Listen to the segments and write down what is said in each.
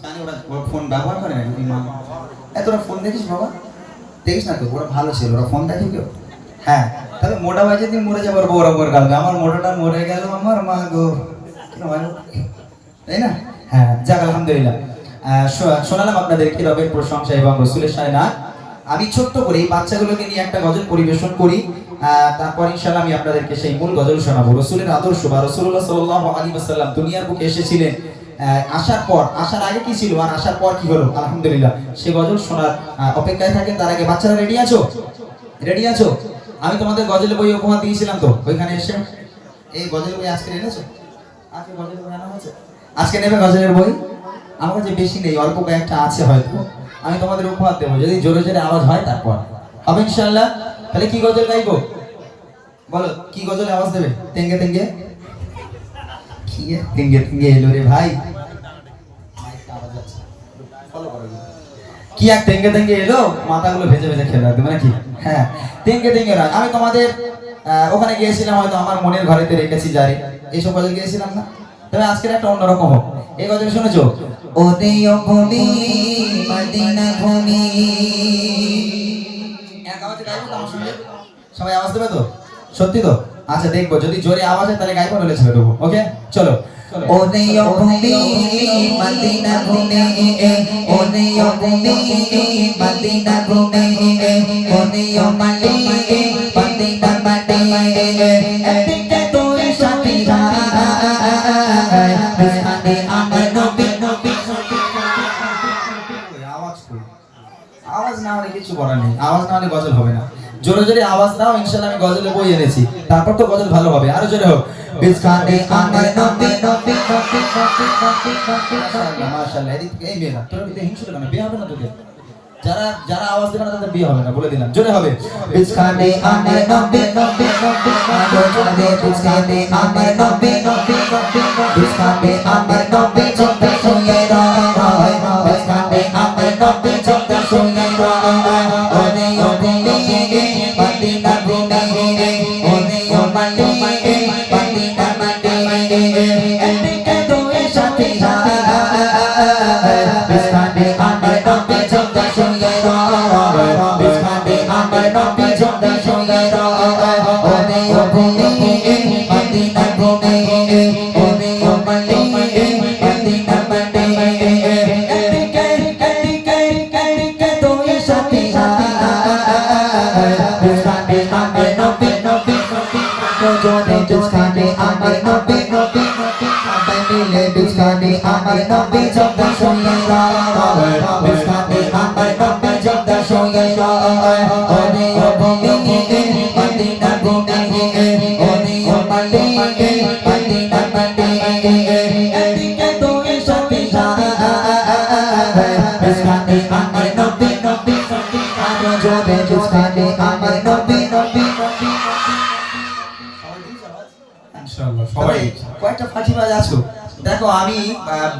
জানি ওরা ফোন ব্যবহার করে না কি মা? তোরা ফোন দেখিস বাবা? দেখিস না তো? ওরা ভালো ছিল, ওরা ফোন দেখে কেউ? হ্যাঁ, তাহলে মোটা ভাই যদি মরে যাবার বরাবর কালকে আমার মোটাটা মরে গেল আমার মা গো, তাই না? হ্যাঁ, যাক আলহামদুলিল্লাহ। শোনালাম আপনাদেরকে রবের প্রশংসা এবং রসুলের সায়নাত। আমি ছোট্ট করে এই বাচ্চাগুলোকে নিয়ে একটা গজল পরিবেশন করি, তারপর ইনশাআল্লাহ আমি আপনাদেরকে সেই মূল গজল শোনাবো। রসুলের আদর্শ বা রাসূলুল্লাহ সাল্লাল্লাহু আলাইহি ওয়াসাল্লাম দুনিয়ার বুকে এসেছিলেন, আসার আগে কি ছিল আর আসার পর কি হলো, আলহামদুলিল্লাহ সেই গজল শোনার অপেক্ষায় থাকেন। তার আগে বাচ্চারা রেডি আছো? রেডি আছো? আমি তোমাদের গজলের বই উপহার দিয়েছিলাম তো ওইখানে এসে, এই গজলের বই আজকে এনেছো? আজকে গজলের বই আনা হয়েছে? আজকে নেবে গজলের বই? আমার কাছে বেশি নেই, অল্প কয়েকটা আছে হয়তো, আমি তোমাদের উপহার দেবো যদি জোরে জোরে আওয়াজ হয়, তারপর হবে ইনশাআল্লাহ। তাহলে কি গজল গাইবো বলো? কি গজলে আওয়াজ দেবে? তেঙ্গে তেঙ্গে? কি তেঙ্গে তেঙ্গে এলো রে ভাই, কি এক তেঙ্গে তেঙ্গে এলো, মাথাগুলো ভেজে ভেজে খেলে রাখবে নাকি? হ্যাঁ, তেঙ্গে তেঙ্গে নয়। আমি তোমাদের ওখানে গিয়েছিলাম, হয়তো আমার মনের ঘরেতে রেখেছি জারি, এইসব গজল গিয়েছিলাম না? তবে আজকের একটা অন্যরকম হোক। এই গজল শুনেছো? ওদেও ভূমি মদিনা ভূমি, এক আওয়াজে গাইবো তো আমার সঙ্গে? সবাই আওয়াজ দেবে তো? সত্যি তো? আচ্ছা দেখবো, যদি জোরে আওয়াজ হয় তাহলে গাইবো, নইলে ছেড়ে দেবো। ওকে চলো। ওদেও ভূমি মদিনা ভূমি, ওদেও ভূমি মদিনা ভূমি, ওদেও মাটি মদিনা মাটি, এদিকে তোর সাথী রায় আমার নবী নবী। আওয়াজ না হলে কিছু করার নেই, আওয়াজ না হলে গজল হবে না। জোরে জোরে আওয়াজ দাও, ইনশাআল্লাহ আমি গজলে বই এনেছি, তারপর তো গজল ভালো হবে। আরো জোরে হোক। বিসকানে আমার নবী নবী নবী নবী নবী নবী। মাশাআল্লাহ মাশাআল্লাহ। এদিকে এই মেয়েরা তোরা বিতে হিংসুট কেন? বিয়ে হবে না তোদের? যারা যারা আওয়াজ দেবে না তাদের বিয়ে হবে না, বলে দিলাম। জোরে হবে। বিসকানে আমার নবী নবী নবী নবী, বিসকানে আমার নবী নবী নবী, বিসকানে আমার নবী চোখে শুয়ে রয়, বিসকানে আমার নবী চোখে শুয়ে রয়, ওরে ওরে মদিনা ভূমি, ওরে ও মাটি মদিনা মাটি, এদিকে তোর সাথী রায়, বিসকানে আমার নবী চোখে শুয়ে রয়, বিসকানে আমার নবী চোখে শুয়ে রয়, ওরে ও ভূমি মদিনা ভূমি, ওরে ও মাটি মদিনা মাটি, এদিকে এদিকে এদিকে তোর সাথী রায়, বিসকানে আমার নবী নবী নবী, জোরে বিসকানে আমার নবী নবী নবী, সবাই মিলে বিসকানে আমার নবী চোখে শুয়ে রয়, বিসকানে আমার নবী চোখে শুয়ে রয়, ওরে ও ভূমি মদিনা ভূমি, ওরে ও মাটি মদিনা মাটি, এদিকে তোর সাথী রায়, বিসকানে আমার নবী নবী নবী, আরো জোরে বিসকানে আমার নবী নবী নবী। ইনশাআল্লাহ সবাই কয়েকটা ফাঁকিবাজ আছো। দেখো আমি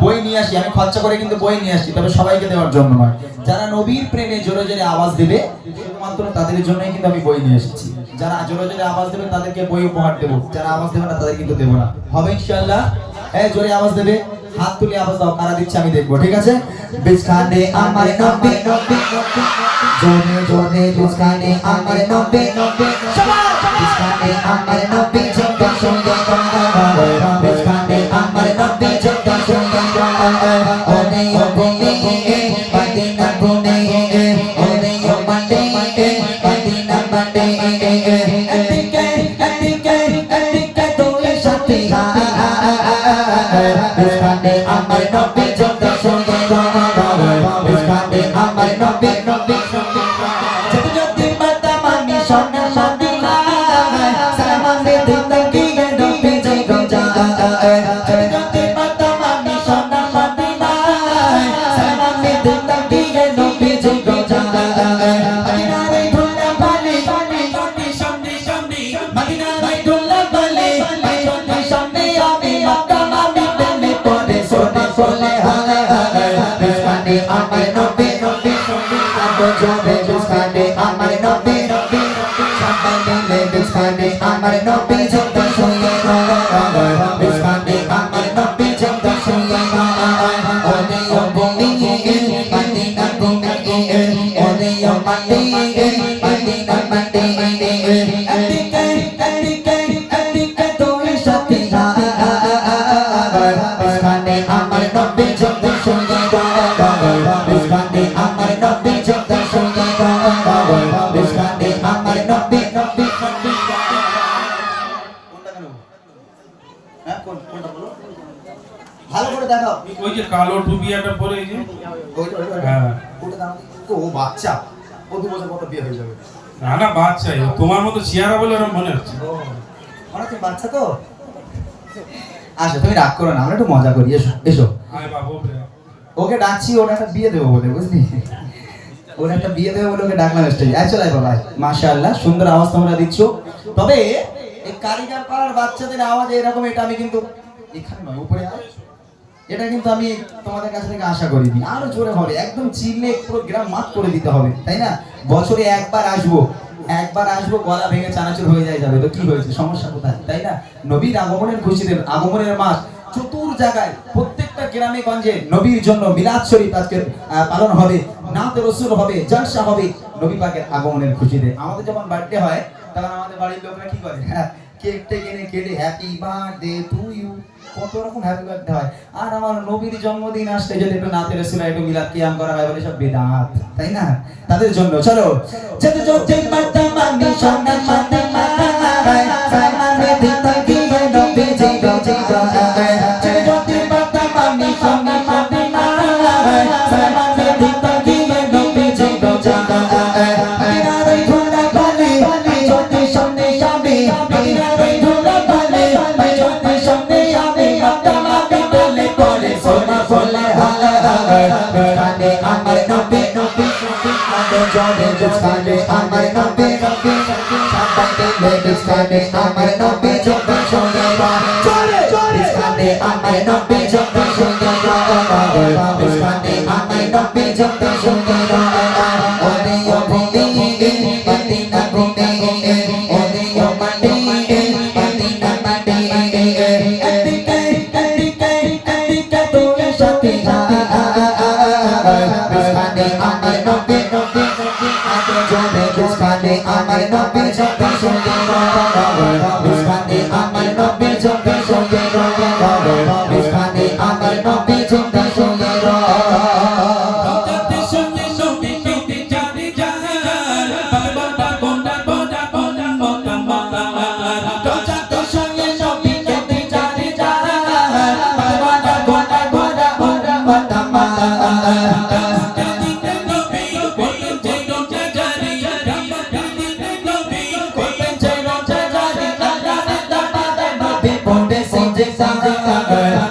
বই নিয়ে আসি, আমি খরচা করে কিন্তু বই নিয়ে আসি, তবে সবাইকে দেওয়ার জন্য নয়। যারা নবীর প্রেমে জোরে জোরে আওয়াজ দেবে শুধুমাত্র তাদের জন্যই কিন্তু আমি বই নিয়ে এসেছি। যারা জোরে জোরে আওয়াজ দেবে তাদেরকে বই উপহার দেবো, যারা আওয়াজ দেবে না তাদের কিন্তু দেবো না। হবে ইনশাআল্লাহ? হ্যাঁ, জোরে আওয়াজ দেবে, হাত তুলে আওয়াজ দাও, কারা দিচ্ছে আমি দেখবো, ঠিক আছে? বিসকানে আমার নবী নবী নবী, জোরে জোরে বিসকানে আমার নবী নবী, বিসকানে আমার নবী চোখে শুয়ে রয়, বিসকানে আমার নবী চোখে শুয়ে রয়, ওরে ও ভূমি মদিনা ভূমি, ওরে ও মাটি মদিনা মাটি, এদিকে এদিকে এদিকে তোর সাথী রায়, বিসকানে আমার নবী চোখে শুয়ে রয়, বিসকানে আমার নবী নবী নবী, যদি বাদাম আমি সোনা মদিনা সালাম দিতে গিয়ে নবী যে গজা, যদি বাদাম আমি সোনা মদিনা সালাম দিতে গিয়ে নবী যে গজা, মদিনার ধুলা বালি বালি সামনে সামনে, মদিনার ধুলা বালি বালি সামনে, আমি মক্কা আমি প্রেমে পড়ে সোনা বলে হায় হায়, বিসকানে আমার নবী নবী নবী, আরো জোরে বিসকানে আমার নবী নবী নবী, সবাই মিলে বিসকানে আমার নবী চোখে শুয়ে রয়, বিসকানে আমার নবী চোখে শুয়ে রয়, ওরে ও ভূমি বিস্কানে আমার নবী নবী নবী। কোনটা কেন? হ্যাঁ কোনটা বলো? ভালো করে দেখাও। ওই যে কালো টুপিয়াটা পরে এই যে হ্যাঁ ওটা দাও তো। ও বাচ্চা, ও 2 বছর পর বিয়ে হয়ে যাবে। না না বাচ্চাই তোমার মতো চেহারা বলে ওরকম মনে হচ্ছে। মানে তুমি বাচ্চা তো। আচ্ছা তুমি রাগ করো না, আমরা একটু মজা করি। এসো এসো। আয় বাবু ওকে ডাকছি, ওর একটা বিয়ে দেবো বলে, বুঝলি? ওর একটা বিয়ে দেবো বলে ওকে ডাকলাম স্টেজে। আয় চল আয় বাবা। মাশাআল্লাহ সুন্দর আওয়াজ তোমরা দিচ্ছ। তবে এই কারিগর পাড়ার বাচ্চাদের আওয়াজ এরকম, এটা আমি কিন্তু এখানে নয় উপরে আয়, এটা কিন্তু আমি তোমাদের কাছ থেকে আশা করিনি। আরো জোরে হবে, একদম চিল্লে পুরো গ্রাম মাত করে দিতে হবে, তাই না? বছরে একবার আসবো, গলা ভেঙে চানাচুর হয়ে যাবে, তো কি হয়েছে, সমস্যা কোথায়, তাই না? নবীর আগমনের খুশিতে, আগমনের মাস চতুর জায়গায় প্রত্যেকটা গ্রামে গঞ্জে নবীর জন্য মিলাদ শরীফ আজকে পালন হবে, নাত রাসূল হবে, জলসা হবে নবী পাকের আগমনের খুশিতে। আমাদের যখন বার্থডে হয় তখন আমাদের বাড়ির লোকরা কি করে, কেক টেকে কেটে হ্যাপি বার্থডে টু ইউ, কত রকম হ্যাপি বার্থডে হয়। আর আমার নবীর জন্মদিন আসলে যদি একটু নাতে রাসূল একটু মিলাদ কিয়াম করা হয় বলে সব বিদআত, তাই না? তাদের জন্য চলো যেতে যেতে মাতা মানি সোনা মাতা মাই সালামে দিতা গিয়ে নবী জি জি যেতে যেতে মাতা মানি সোনা মাতা মাই সালামে দিতা গিয়ে নবী জি জি মদিনার ধুলা বালি জ্যোতি সামনে যাবে, মদিনার ধুলা বালি জ্যোতি সামনে যাবে, মাতা মাতা বলে পড়ে সোনা বলে হালা বিস্কানে আমার নবী নবী জনে বিস্কানে আমার নবী নবী সবাই দিলে বিস্কানে আমার নবী জনে শুনে চলে বিস্কানে আমার নবী জনে শুনে বিস্কানে আমার নবী জনে শুনে ওরে ও ভূমি মদিনা ভূমি ওরে ও মাটি মদিনা মাটি এদিকে এদিকে এদিকে তোর সাথে বিস্কানে আমার নবী নবী আগে জনে বিস্কানে আমার নবী জনে শুনে বিস্কানে আমার নবী জনে শুনে বিস্কানে আমার নবী জনে শুনে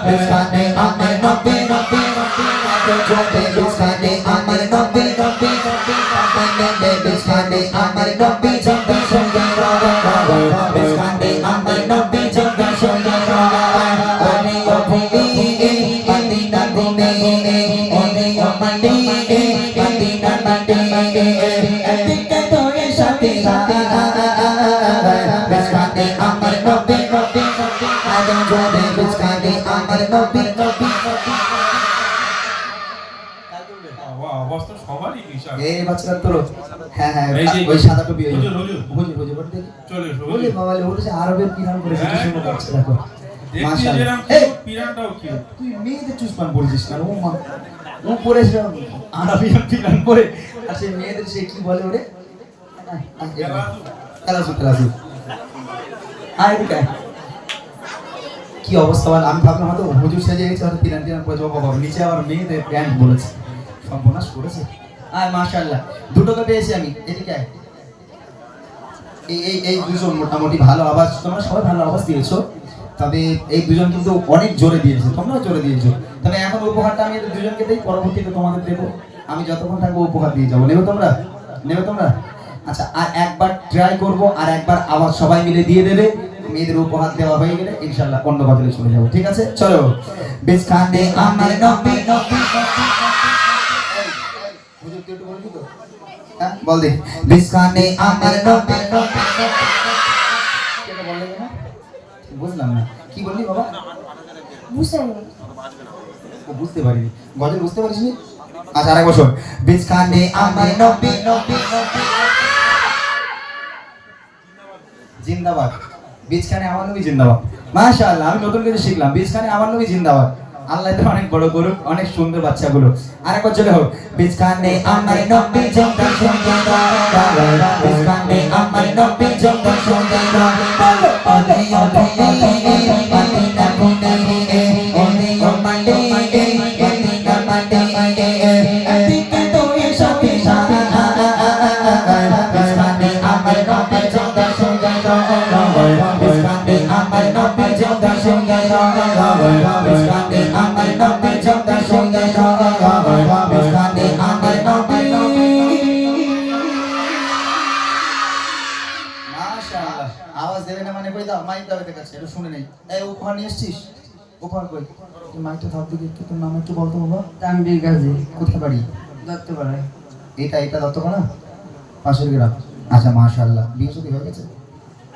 বিস্কানে আমার নবী নবী জনে বিস্কানে আমার নবী নবী বিস্কানে আমার নবী জনে শুনে বিস্কানে আমার নবী জনে শুনে ওরে ও ভূমি মদিনা ভূমি ওরে ও মাটি মদিনা মাটি এদিকে তোর সাথে বিস্কানে আমার নবী নবী আগে জনে বিস্কানে আমার নবী নবী অবস্থা সবারই বিশাল। এই বাচ্চারা তোর হ্যাঁ হ্যাঁ ওই সাদা টুপি ওই হুজুর হুজুর বলতে চলে বলি বাবা ওটা সে আরবের পিরান করেছে কি সুন্দর লাগছে দেখো দেখতে মাশাআল্লাহ। যেরকম এই পিরানটাও কি তুই মেয়েদের চুসপান পড়েছিস না, ও মা ও পড়েছে আরবিয়ান পিরান পরে, আর সেই মেয়েদের সে কি বলে ওরে খেলাসু আয় এদিকে আয়। কি অবস্থা বল, আমি ভাবলাম হয়তো হুজুর সেজে গেছে, হয়তো পিরান টিরান পরে যাবো, বাবা নিচে আবার মেয়েদের প্যান্ট বলেছে, সর্বনাশ করেছে। আয় মাশাআল্লাহ দুটোকে পেয়েছি আমি, এদিকে আয়। এই দুজন মোটামুটি ভালো আওয়াজ, তোমরা সবাই ভালো আওয়াজ দিয়েছো, তবে এই দুজন কিন্তু অনেক জোরে দিয়েছে, তোমরাও জোরে দিয়েছো। তবে এখন উপহারটা আমি এদের দুজনকে দেই, পরবর্তীতে তোমাদের দেবো, আমি যতক্ষণ থাকবো উপহার দিয়ে যাবো। নেবে তোমরা, নেবে তোমরা? আচ্ছা আর একবার ট্রাই করবো, আর একবার আওয়াজ সবাই মিলে দিয়ে দেবে, মেয়েদের উপহার দেওয়া হয়ে গেলে ইনশাআল্লাহ অন্য বাজারে চলে যাবো, ঠিক আছে? চলো বিস্কানে আমার নবী নবী হুজুর তুই একটু বলবি তো? হ্যাঁ বল দে বিস্কানে আমার নবী নবী কেন বললে না? বুঝলাম না কি বললি বাবা? বুঝাইনি ও বুঝতে পারিনি, গজল বুঝতে পারিসনি? আচ্ছা আরেক বছর বিস্কানে আমার নবী নবী নবী জিন্দাবাদ, বিজখানে আমার নবী জিন্দাবাদ। মাশাআল্লাহ আমি নতুন কিছু শিখলাম, বিজখানে আমার নবী জিন্দাবাদ। আল্লাহ তো অনেক বড় করুক, অনেক সুন্দর বাচ্চাগুলো। আরেকবার চলে হোক, বিছখানে আমার নবী জঙ্গা সঙ্গে বিছখানে আমার নবী জঙ্গা সঙ্গে ওলে ওলে মদিনা কোনে ওলে ওলে মদিনা মাটি এদিকে তুই সাথে সাথে বিছখানে আমার নবী জঙ্গা সঙ্গে বিছখানে আমার নবী জঙ্গা সঙ্গে বিছখানে আমার নবী জঙ্গা সঙ্গে বিছখানে আমার নবী। মাশাআল্লাহ, আওয়াজ দেবে না মানে কই দাও, মাইক দাও এর কাছে, এটা শুনে নেই। এই উপহার নিয়ে এসেছিস? উপহার কই? তুই মাইকটা ধর দিকে একটু, তোর নাম একটু বলতো বাবা। তানভীর গাজী, কোথায় বাড়ি? দত্তপাড়ায়। এটা দত্তপাড়া পাশের গ্রাম। আচ্ছা মাশাআল্লাহ, বিয়ে শাদী হয়ে গেছে?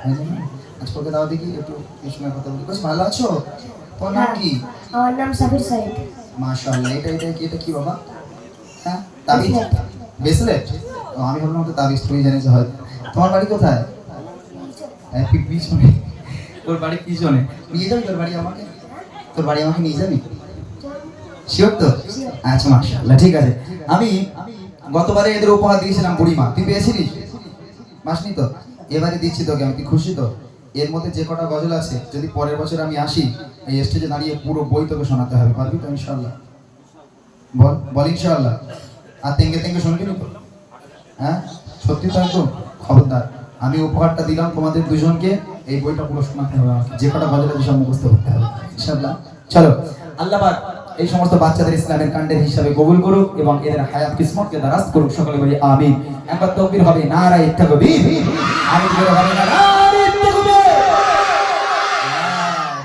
হয়নি না? আচ্ছা ওকে দাও দেখি একটু, এই সময় কথা বলি। বেশ ভালো আছো? তোমার নাম কি? আমার নাম সাবির সাইদ। মাশাআল্লাহ, এটা কি বাবা? হ্যাঁ, তাবিজ, ব্রেসলেট। ও, আমি ভাবলাম তো তাবিজ, তুই জানিস হয়। তোমার বাড়ি কোথায়? হ্যাঁ, পিছনে। তোর বাড়ি পিছনে। নিয়ে যাবি তোর বাড়ি আমাকে? তোর বাড়ি আমাকে নিয়ে যাবি? শিওর তো? আচ্ছা মাশাআল্লাহ, ঠিক আছে। আমি গতবারে এদের উপহার দিয়েছিলাম বুড়িমা, তুই পেয়েছিলিস? মাসনি তো? এবারে দিচ্ছি তোকে আমি, তুই খুশি তো? এর মধ্যে যে কটা গজল আছে, যদি পরের বছর আমি আসি এই স্টেজে দাঁড়িয়ে পুরো বই তোকে শোনাতে হবে, পারবি তো ইনশাআল্লাহ? বল বল ইনশাআল্লাহ। আর তেঙ্গে তেঙ্গে শুনবি তো? হ্যাঁ সত্যি তো একদম? খবরদার, আমি উপহারটা দিলাম তোমাদের দুজনকে, এই বইটা পুরো শোনাতে হবে আমাকে, যে কটা গজল আছে সব মুখস্থ করতে হবে ইনশাআল্লাহ। চলো, আল্লাহ পাক এই সমস্ত বাচ্চাদের ইসলামের কাণ্ডের হিসাবে কবুল করুক এবং এদের হায়াত কিসমতকে দারাজ করুক। সকলে বলি আমিন। একবার তাকবীর হবে, নারায়ে তাকবীর। আমিন বলে হবে না, নারায়ে তাকবীর।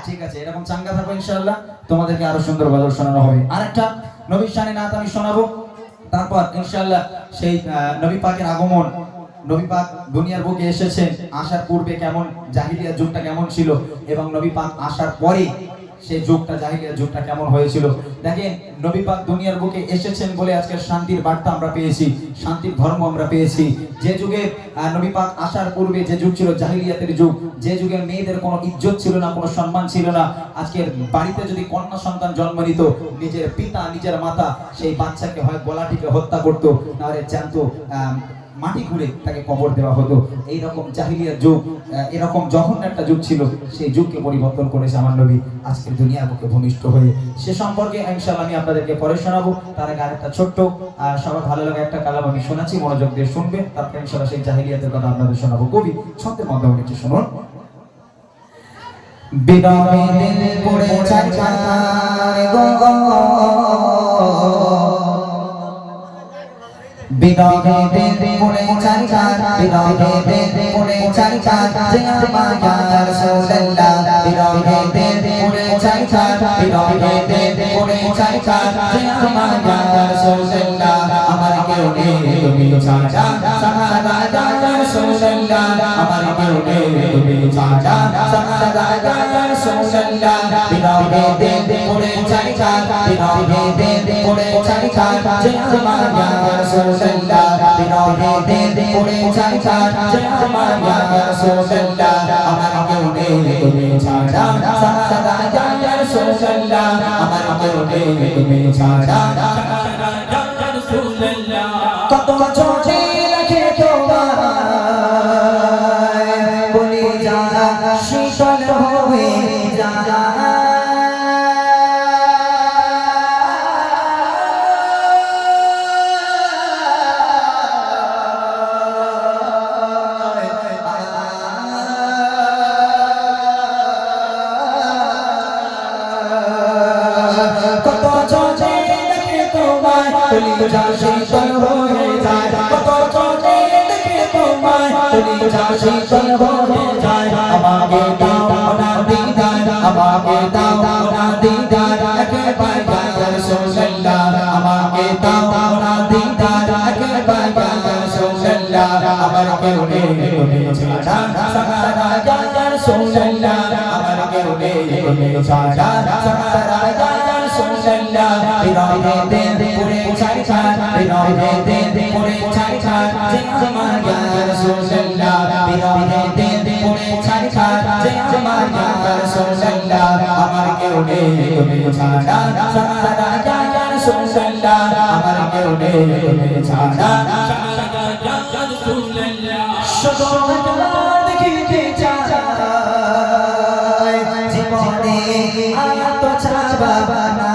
ঠিক আছে, এরকম চাঙ্গা থাকো ইনশাআল্লাহ, তোমাদেরকে আরো সুন্দর গজল শোনানো হবে। আরেকটা নবীর শানে নাত আমি শোনাবো, তারপর ইনশাআল্লাহ সেই নবী পাকের আগমন, নবী পাক দুনিয়ার বুকে এসেছেন, আসার পূর্বে কেমন জাহিলিয়া যুগটা কেমন ছিল এবং নবী পাক আসার পরে সেই যুগটা, জাহিলিয়া যুগটা কেমন হয়েছিল। দেখেন, নবী পাক দুনিয়ার বুকে এসেছেন বলে আজকে শান্তির বার্তা আমরা পেয়েছি, শান্তির ধর্ম আমরা পেয়েছি। যে যুগে নবী পাক আসার পূর্বে যে যুগ ছিল জাহিলিয়াতের যুগ, যে যুগে মেয়েদের কোনো ইজ্জত ছিল না, কোনো সম্মান ছিল না, আজকের বাড়িতে যদি কন্যা সন্তান জন্ম নিত, নিজের পিতা নিজের মাতা সেই বাচ্চাকে হয় গলা টিপে হত্যা করতো, না হলে জ্যান্ত মাটি ঘুরে তাকে কবর দেওয়া হতো। এইরকম জাহিলিয়ার যুগ, এরকম জঘন্য একটা যুগ ছিল, সেই যুগকে পরিবর্তন করেছে আমার নবী আজকের দুনিয়ার বুকে ভূমিষ্ঠ হয়ে। সে সম্পর্কে ইনশাআল্লাহ আমি আপনাদেরকে পরে শোনাবো। তার আগে আরেকটা ছোট্ট সবার ভালো লাগা একটা কালাম আমি শোনাচ্ছি, মনোযোগ দিয়ে শুনবে, তারপর ইনশাআল্লাহ সেই জাহিলিয়াতের কথা আপনাদের শোনাবো। কবি ছন্দের মাধ্যমে একটু শুনুন। বিদায় দিন পড়ে চারচার গো, বিদায় দিন পড়ে চারচার, বিদায় দিন পড়ে চারচার, যে আমার ইয়া রাসূলুল্লাহ। বিদায় দিন পড়ে চারচার, বিদায় দিন পড়ে চারচার, যে আমার ইয়া রাসূলুল্লাহ। আমার কেউ নেই তুমি ছাড়া, সাহাবা ইয়া রাসূলুল্লাহ। আমার কেউ নেই তুমি ছাড়া, সাহাবা ইয়া রাসূলুল্লাহ। বিদায় দিন পড়ে চারচার, বিদায় দিন পড়ে চারচার, যে আমার ইয়া রাসূলুল্লাহ। বিদায় দিন পড়ে চারচার, যে আমার ইয়া রাসূলুল্লাহ। আমার কেউ নেই তুমি ছাড়া, সাহাবা ইয়া রাসূলুল্লাহ। আমার কেউ নেই তুমি ছাড়া, কত চোখে রাখে তোমায়, বলি যারা শীতল হয়ে যারা। কত চোখে রাখে তোমায়, বলি যারা শীতল হয়ে যায়। কত চোখে রাখে তোমায়, বলি যারা শীতল হয়ে যায়। আমাকে দাও না দিদার, আমাকে দাও না দিদার, একেবারে ইয়া রাসূলুল্লাহ। আমাকে দাও না দিদার, একেবারে ইয়া রাসূলুল্লাহ। আমার কেউ নেই তুমি ছাড়া, সাহাবা ইয়া রাসূলুল্লাহ। আমার কেউ নেই তুমি ছাড়া, সাহাবা ইয়া রাসূলুল্লাহ। বিদায় দিন পড়ে চারচার, বিদায় দিন পড়ে চারচার, যে আমার ইয়া রাসূলুল্লাহ। বিদায় দিন পড়ে চারচার, যে আমার ইয়া রাসূলুল্লাহ। আমার কেউ নেই তুমি ছাড়া সারা ইয়া রাসূলুল্লাহ আমার কেউ নেই তুমি ছাড়া শুধু তোমার দেখিতে চাই জীবনে আর তো ছাড়বা না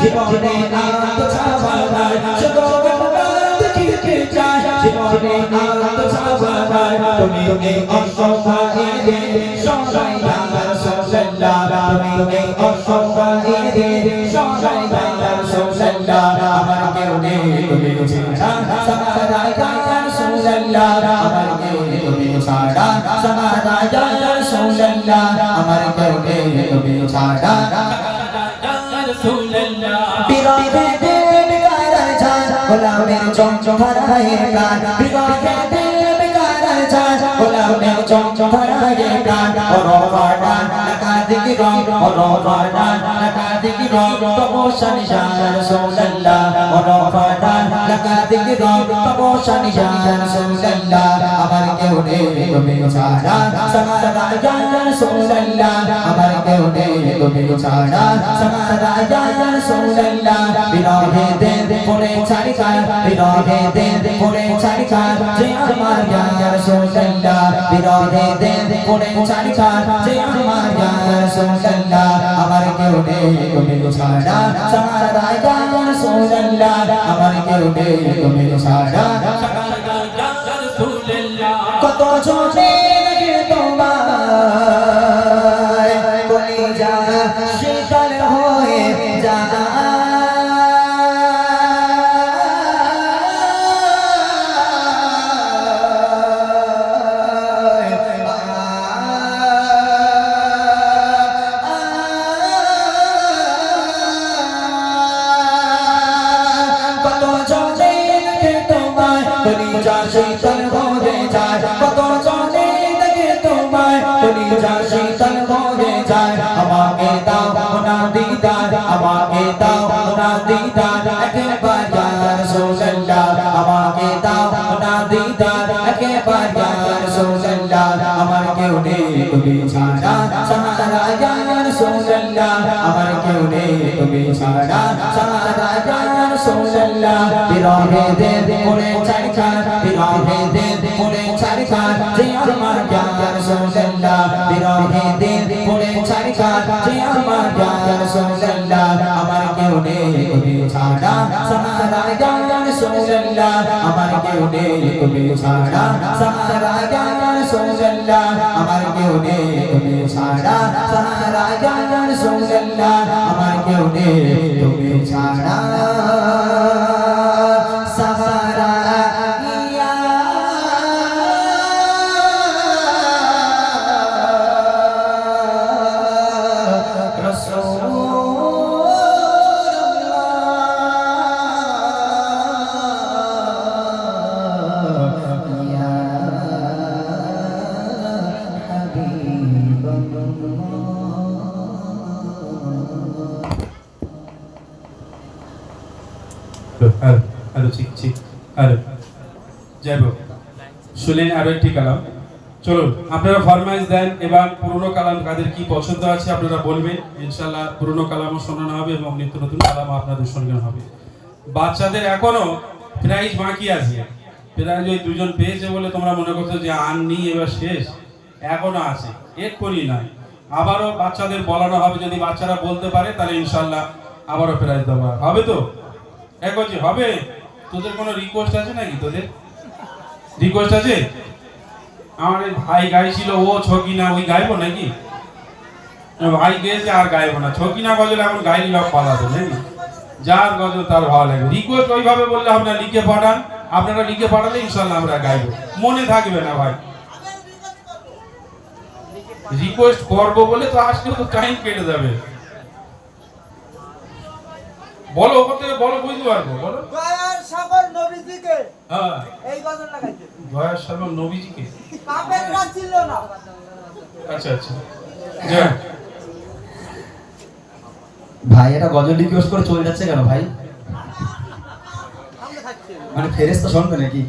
জীবনে আনন্দ ছাড়াই শুধু তোমার দেখিতে চাই জীবনে আনন্দ ছাড়াই তুমি অসহায় সবাই ইয়া রাসূলুল্লাহ তুমি অসহায় সবাই ইয়া রাসূলুল্লাহ আমার কেউ নেই তুমি ছাড়া সারা ইয়া রাসূলুল্লাহ আমার কেউ নেই তুমি ছাড়া সারা ইয়া রাসূলুল্লাহ আমার কেউ নেই তুমি ছাড়া বিরহে বেকার যায় গোলামের চঞ্চল হারায় প্রাণ বিরহে বেকার যায় গোলামের চঞ্চল হারায় প্রাণ রবাদান লাকাদিকি রং রবাদান লাকাদিকি রং তবশা নিশান রাসূলুল্লাহ রবাদান লাকাদিকি রং তবশা নিশান রাসূলুল্লাহ আমার কেউ নেই তুমি ছাড়া সারা ইয়া রাসূলুল্লাহ আমার কেউ নেই তুমি ছাড়া সারা ইয়া রাসূলুল্লাহ বিরহে দেন পড়ে ছাড়ি কার বিরহে দেন পড়ে ছাড়ি কার যে আমার ইয়া রাসূলুল্লাহ বিরহে দেন পড়ে ছাড়ি কার যে আমার ইয়া রাসূলুল্লাহ আমার কেউ নেই তুমি ছাড়া সারা ইয়া রাসূলুল্লাহ আমার কেউ নেই তুমি ছাড়া কত জনে লাগে তোমায় কলিজা শীতল হয়ে যায় কত জনে লাগে তোমায় কলিজা শীতল হয়ে যায় কত জনে লাগে তোমায় কলিজা শীতল হয়ে যায় আমাকে দাও না দিদার আমাকে দাও না দিদার একবার ইয়া রাসূলুল্লাহ আমাকে দাও না দিদার একবার ইয়া রাসূলুল্লাহ আমার কেউ নেই তুমি ছাড়া সারা ইয়া রাসূলুল্লাহ আমার কেউ নেই তুমি ছাড়া সারা ইয়া রাসূলুল্লাহ বিরহে দেন পড়ে ছাড়ি কার বিরহে দেন পড়ে ছাড়ি কার যে আমার ইয়া রাসূলুল্লাহ বিরহে দেন পড়ে ছাড়ি কার যে আমার ইয়া রাসূলুল্লাহ আমার কেউ নেই তুমি ছাড়া সারা ইয়া রাসূলুল্লাহ আমার কেউ নেই তুমি ছাড়া সারা ইয়া রাসূলুল্লাহ আমার কেউ নেই তুমি ছাড়া সারা ইয়া রাসূলুল্লাহ আমার কেউ নেই তুমি ছাড়া সারা ইয়া হ্যালো ঠিক ঠিক হ্যালো যাই হোক শুনলেন আরো একটি কালাম চলুন আপনারা ফরমাইশ দেন এবার পুরনো কালাম কাদের কি পছন্দ আছে আপনারা বলবেন ইনশাআল্লাহ পুরনো কালামও শোনানো হবে এবং নিত্য নতুন কালাম আপনাদের শোনানো হবে বাচ্চাদের এখনো প্রাইজ বাকি আছে প্রাইজ ওই দুজন পেয়েছে বলে তোমরা মনে করছো যে আননি এবার শেষ এখনো আছে এক্ষুনি নাই আবারও বাচ্চাদের বলানো হবে যদি বাচ্চারা বলতে পারে তাহলে ইনশাআল্লাহ আবারও প্রাইজ দেওয়া হবে তো একজি হবে তোদের কোনো রিকোয়েস্ট আছে নাকি তোদের রিকোয়েস্ট আছে আমার ভাই গাইছিল ও ছকিনা ওই গাইবো নাকি ভাই গেছে আর গাইবো না ছকিনা গজল এখন গাইলি বা পালাবে নাকি যার গজল তার ভালো লাগে রিকোয়েস্ট ওইভাবে বললে আপনারা লিখে পাঠান আপনারা লিখে পাঠালে ইনশাআল্লাহ আমরা গাইবো মনে থাকবে না ভাই রিকোয়েস্ট করবো বলে তো আজকে তো টাইম কেটে যাবে বলো ওখান থেকে বলো বুঝতে পারবো বলো দয়ার সাগর নবীজিকে হ্যাঁ এই গজল লাগাইতে দয়ার সাগর নবীজিকে? কাফেররা ছিল না। আচ্ছা আচ্ছা, যাক। ভাই এটা গজল রিকোয়েস্ট করে চলে যাচ্ছে কেন ভাই? মানে ফেরেশতা শুনবে নাকি?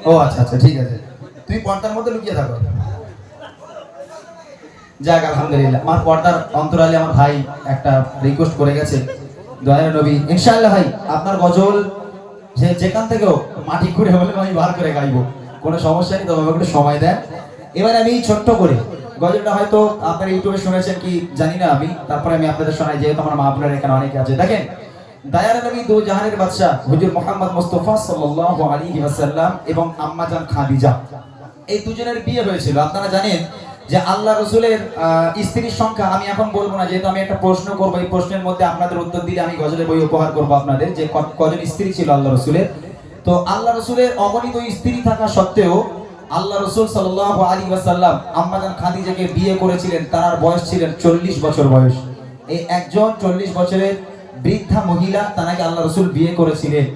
ও আচ্ছা আচ্ছা, ঠিক আছে, তুমি পর্দার মধ্যে লুকিয়ে থাকো। যাক আলহামদুলিল্লাহ, আমার পর্দার অন্তরালে আমার ভাই একটা রিকোয়েস্ট করে গেছে, দয়ার নবী। ইনশাআল্লাহ ভাই আপনার গজল যেখান থেকেও মাটি করে হলে আমি বার করে গাইবো, কোনো সমস্যা নেই, তবে একটু সময় দেন। এবার আমি ছোট্ট করে গজলটা হয়তো আপনারা ইউটিউবে শুনেছেন কি জানি না আমি, তারপরে আমি আপনাদের শোনাই, যেহেতু আমার মা আপনারা এখানে অনেকে আছে। দেখেন, দয়ার নবী দু জাহানের বাদশা হুজুর মুহাম্মদ মুস্তাফা সাল্লাল্লাহু আলাইহি ওয়াসাল্লাম এবং আম্মা জান খাদিজা, এই দুজনের বিয়ে হয়েছিল। আপনারা জানেন যে আল্লাহ রসুলের স্ত্রীর সংখ্যা আমি এখন বলবো না, যেহেতু আমি একটা প্রশ্ন করবো, এই প্রশ্নের মধ্যে আপনাদের উত্তর দিলে আমি গজলের বই উপহার করবো আপনাদের, যে কজন স্ত্রী ছিল আল্লাহ রসুলের। তো আল্লাহ রসুলের অগণিত স্ত্রী থাকা সত্ত্বেও আল্লাহ রসুল সাল্লাল্লাহু আলাইহি ওয়াসাল্লাম আম্মা জান খাদিজাকে বিয়ে করেছিলেন, তার বয়স ছিলেন 40 বছর বয়স। এই একজন 40 বছরের বৃদ্ধা মহিলা তাকে আল্লাহ রসুল বিয়ে করেছিলেন।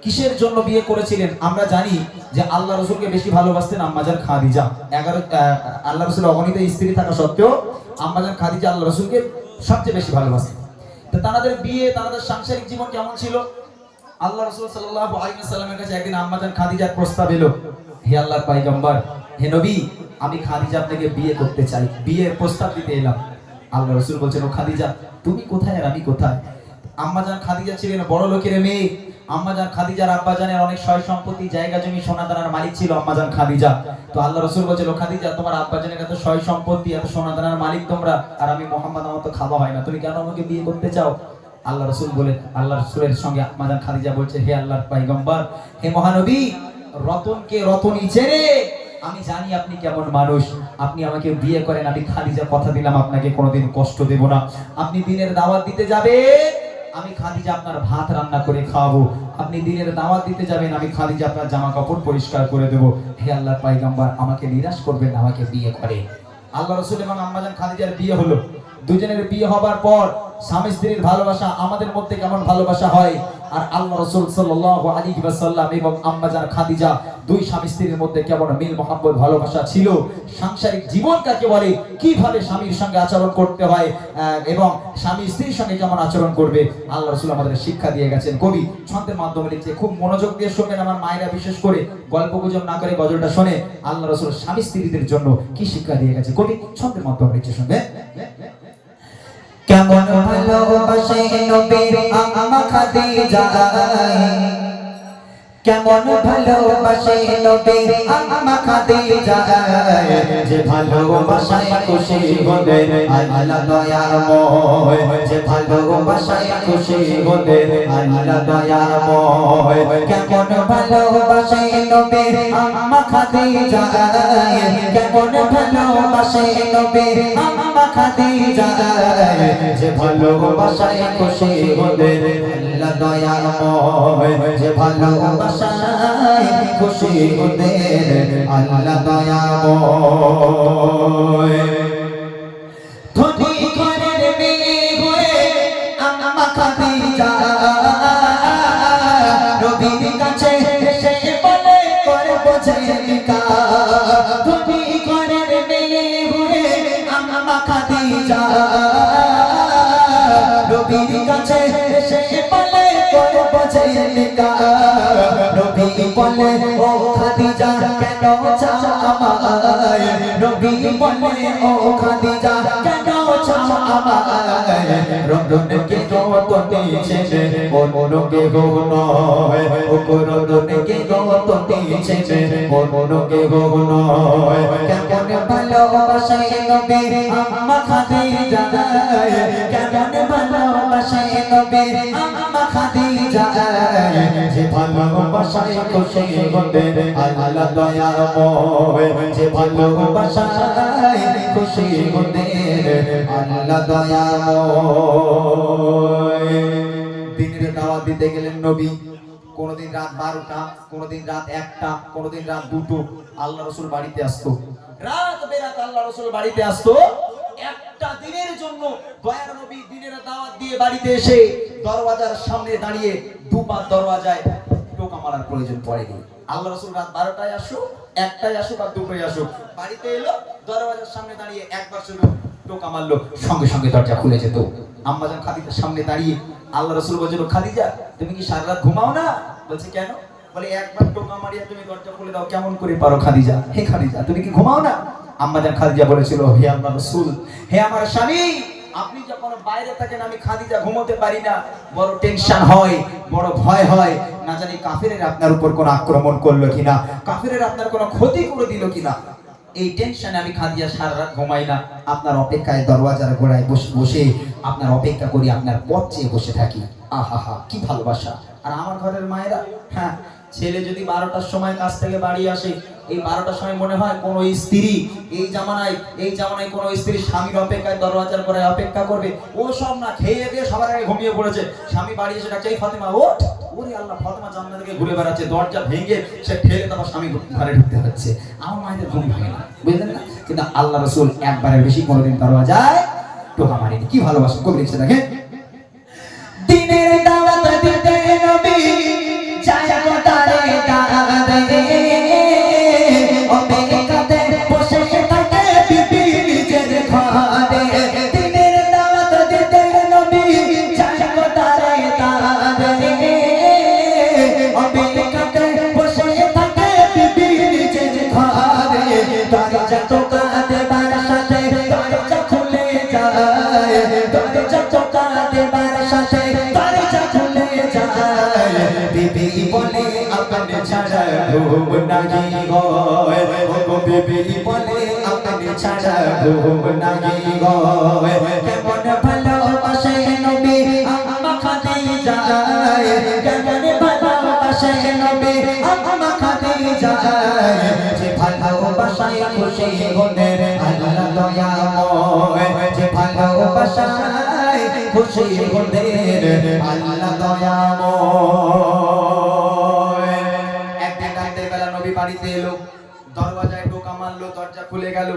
কিসের জন্য বিয়ে করেছিলেন? আমরা জানি যে আল্লাহ রসুলকে বেশি ভালোবাসতেন আম্মা জান খাদিজা। আল্লাহ রসুল অগণিত স্ত্রী থাকা সত্ত্বেও আম্মা জান খাদিজা আল্লাহ রসুলকে সবচেয়ে বেশি ভালোবাসতেন। তো তাদের বিয়ে, তাদের সাংসারিক জীবন কেমন ছিল? আল্লাহ রসুল সাল্লাল্লাহু আলাইহি ওয়াসাল্লামের কাছে একদিন আম্মা জান খাদিজার প্রস্তাব এলো, হে আল্লাহর পয়গম্বর, হে নবী, আমি খাদিজা আপনাকে বিয়ে করতে চাই, বিয়ের প্রস্তাব দিতে এলাম। আল্লাহ রসুল বলছেন, ও খাদিজা, তুমি কোথায় আর আমি কোথায়? আম্মা জান খাদিজা ছিলেন বড় লোকের মেয়ে। আম্মা জান খাদিজার আব্বা জানের অনেক সয় সম্পত্তি, জায়গা জমি, সোনা দানার মালিক ছিল আম্মা জান খাদিজা। তো আল্লাহ রসুল বলছিল, খাদিজা, তোমার আব্বা জানের এত সয় সম্পত্তি, এত সোনা দানার মালিক তোমরা, আর আমি মোহাম্মদ, আমার তো খাওয়া হয় না, তুমি কেন আমাকে বিয়ে করতে চাও? আল্লাহ রসুল বলে, আল্লাহ রসুলের সঙ্গে আম্মা জান খাদিজা বলছে, হে আল্লাহর পয়গম্বর, হে মহানবী, রতনকে রতনই চেনে, আমি জানি আপনি কেমন মানুষ, আপনি আমাকে বিয়ে করেন, আমি খাদিজা কথা দিলাম আপনাকে কোনোদিন কষ্ট দেব না। আপনি দিনের দাওয়াত দিতে যাবে, আমি খাদিজা আপনার ভাত রান্না করে খাওয়াবো। আপনি দিনের দাওয়াত দিতে যাবেন, আমি খাদিজা আপনার জামা কাপড় পরিষ্কার করে দেবো। হে আল্লাহর পয়গম্বর, আমাকে নিরাশ করবেন না, আমাকে বিয়ে করে। আল্লাহ রসুল এবং আম্মা জান খাদিজার বিয়ে হলো। দুজনের বিয়ে হবার পর স্বামী স্ত্রীর ভালোবাসা, আমাদের মধ্যে কেমন ভালোবাসা হয়, আর আল্লাহ রসুল সাল্লাল্লাহু আলাইহি ওয়াসাল্লাম এবং আম্মা জান খাদিজা দুই স্বামী স্ত্রীর মধ্যে কেমন মিল মহব্বত ভালোবাসা ছিল, সাংসারিক জীবন কাকে বলে, কিভাবে স্বামীর সঙ্গে আচরণ করতে হয় এবং স্বামী স্ত্রীর সঙ্গে কেমন আচরণ করবে, আল্লাহ রসুল আমাদের শিক্ষা দিয়ে গেছেন। কবি ছন্দের মাধ্যমে লিখছে, খুব মনোযোগ দিয়ে শুনবেন আমার মায়েরা, বিশেষ করে গল্প গুজব না করে গজলটা শুনে আল্লাহ রসুল স্বামী স্ত্রীদের জন্য কি শিক্ষা দিয়ে গেছে, কবি ছন্দের মাধ্যমে লিখছে, শুনবে। কেমন ভালোবাসে নবী আম্মা খাদিজা, কেমন ভালোবাসে নবী আম্মা খাদিজা, যে ভালোবাসায় খুশি হলেন আল্লাহ দয়াময়, যে ভালোবাসায় খুশি হলেন আল্লাহ দয়াময়। কেমন ভালোবাসে নবী আম্মা খাদিজা, কেমন ভালোবাসে নবী আম্মা খাদিজা, যে ভালোবাসায় খুশি হলেন আল্লাহ দয়াময়, যে ভালোবাসায় খুশি হলেন আল্লাহ দয়াময়। ধনী ঘরের মেয়ে হয়ে আম্মা খাদিজা নবীর কাছে এসে বলে করব জীবিকা। ধনী ঘরের মেয়ে হয়ে আম্মা খাদিজা নবীর কাছে এসে বলে করব জীবিকা। নবী বলে, ও খাদিজা কেন চাও আমায়, নবী বলে, ও খাদিজা কেন চাও আমায়, রতনকে রতন ছেড়ে অন্য কেহ নয়, ও রতনকে রতন ছেড়ে অন্য কেহ নয়। কেমন ভালোবাসে নবী আম্মা খাদিজা, কেমন ভালোবাসে নবী আম্মা খাদিজা, যে ভালোবাসায় খুশি হলেন আল্লাহ দয়াময়, যে ভালোবাসায় খুশি হলেন আল্লাহ দয়াময়। দিনের দাওয়াত দিতে গেলেন নবী, কোনদিন রাত 12টা, কোনদিন রাত 1টা, কোনদিন রাত 2টো আল্লাহ রসুল বাড়িতে আসতো। রাত বেরাত আল্লাহ রসুল বাড়িতে আসতো। একটা দিনের জন্য দয়ার নবী দিনের দাওয়াত দিয়ে বাড়িতে এসে দরওয়াজার সামনে দাঁড়িয়ে দুবার দরওয়াজায় টোকা মারার প্রয়োজন পড়েনি। আল্লাহ রাসূল রাত 12টায় আসুক, 1টায় আসুক আর 2টায় আসুক, বাড়িতে এলো, দরজার সামনে দাঁড়িয়ে একবার শুধু টোকা মারলো, সঙ্গে সঙ্গে দরজা খুলে যেত। আম্মাজান খাদিজার সামনে দাঁড়িয়ে আল্লাহ রাসূল বলছিল, খাদিজা তুমি কি সারা রাত ঘুমাও না? বলছে কেন? বলে একবার টোকা মারিয়া তুমি দরজা খুলে দাও, কেমন করে পারো খাদিজা? হে খাদিজা তুমি কি ঘুমাও না? আম্মাজান খাদিজা বলেছিল, হে আল্লাহর রাসূল, হে আমার স্বামী, আপনি যখন বাইরে থাকেন আমি খাদিজা ঘুমোতে পারি না, বড় টেনশন হয়, বড় ভয় হয়, না জানি কাফিরেরা আপনার উপর কোনো আক্রমণ করলো কিনা, কাফিরেরা আপনার কোনো ক্ষতি করে দিল কিনা। এই টেনশনে আমি খাদিজা সারা রাত ঘুমাই না, আপনার অপেক্ষায় দরওয়াজার গোড়ায় বসে বসে আপনার অপেক্ষা করি, আপনার পথ চেয়ে বসে থাকি। আহা কি ভালোবাসা। আর আমার ঘরের মায়েরা, হ্যাঁ, ছেলে যদি 12টার সময় কাজ থেকে বাড়ি আসে, এই 12টার সময় মনে হয় কোন স্ত্রী এই জামানায় কোন স্ত্রী স্বামীর অপেক্ষায় দরওয়াজার করে অপেক্ষা করবে। ও সব না, খেয়ে দিয়ে সবার আগে ঘুমিয়ে পড়েছে, স্বামী বাড়ি এসে ডাকছে, এই ফাতেমা ওঠ। ওরে আল্লাহ, ফাতেমা জানলা থেকে ঘুরে বেড়াচ্ছে, দরজা ভেঙে সে ঠেলে তারপর স্বামী ঘরে ঢুকতে হচ্ছে। আমার মায়েদের ঘুম ভাঙে না, বুঝলেন না? কিন্তু আল্লাহ রাসূল একবারের বেশি কোনোদিন দরওয়াজায় টোকা মারেনি। কি ভালোবাসা, কবি লিখছে দেখেন, দিনের দাওয়াত দিতে নবী যায় গোটারে দাঁড়াতে, অপেক্ষাতে বসে থাকে বিবি নিজের ঘরে। দিনের দাওয়াত দিতে নবী যায় গোটারে দাঁড়াতে, অপেক্ষাতে বসে থাকে বিবি নিজের ঘরে। দরজা টোকা দেবার সাথে দরজা খুলে যায়, দরজা টোকা দেবার সাথে দরজা খুলে যায়। বিবি বলে আপনি ছাড়া ঘুম নাহি হয়, ও বিবি বলে আপনি ছাড়া ঘুম নাহি হয়। কেমন ভালোবাসে নবী আম্মা খাদিজা, কেমন ভালোবাসে নবী আম্মা খাদিজা। যে ভালোবাসায় খুশি হলেন আল্লাহ দয়াময়, যে ভালোবাসায় খুশি হলেন আল্লাহ দয়াময়। একদিন রাতের বেলা নবী বাড়িতে এলো, দরওয়াজায় টোকা মারলো, দরজা খুলে গেল।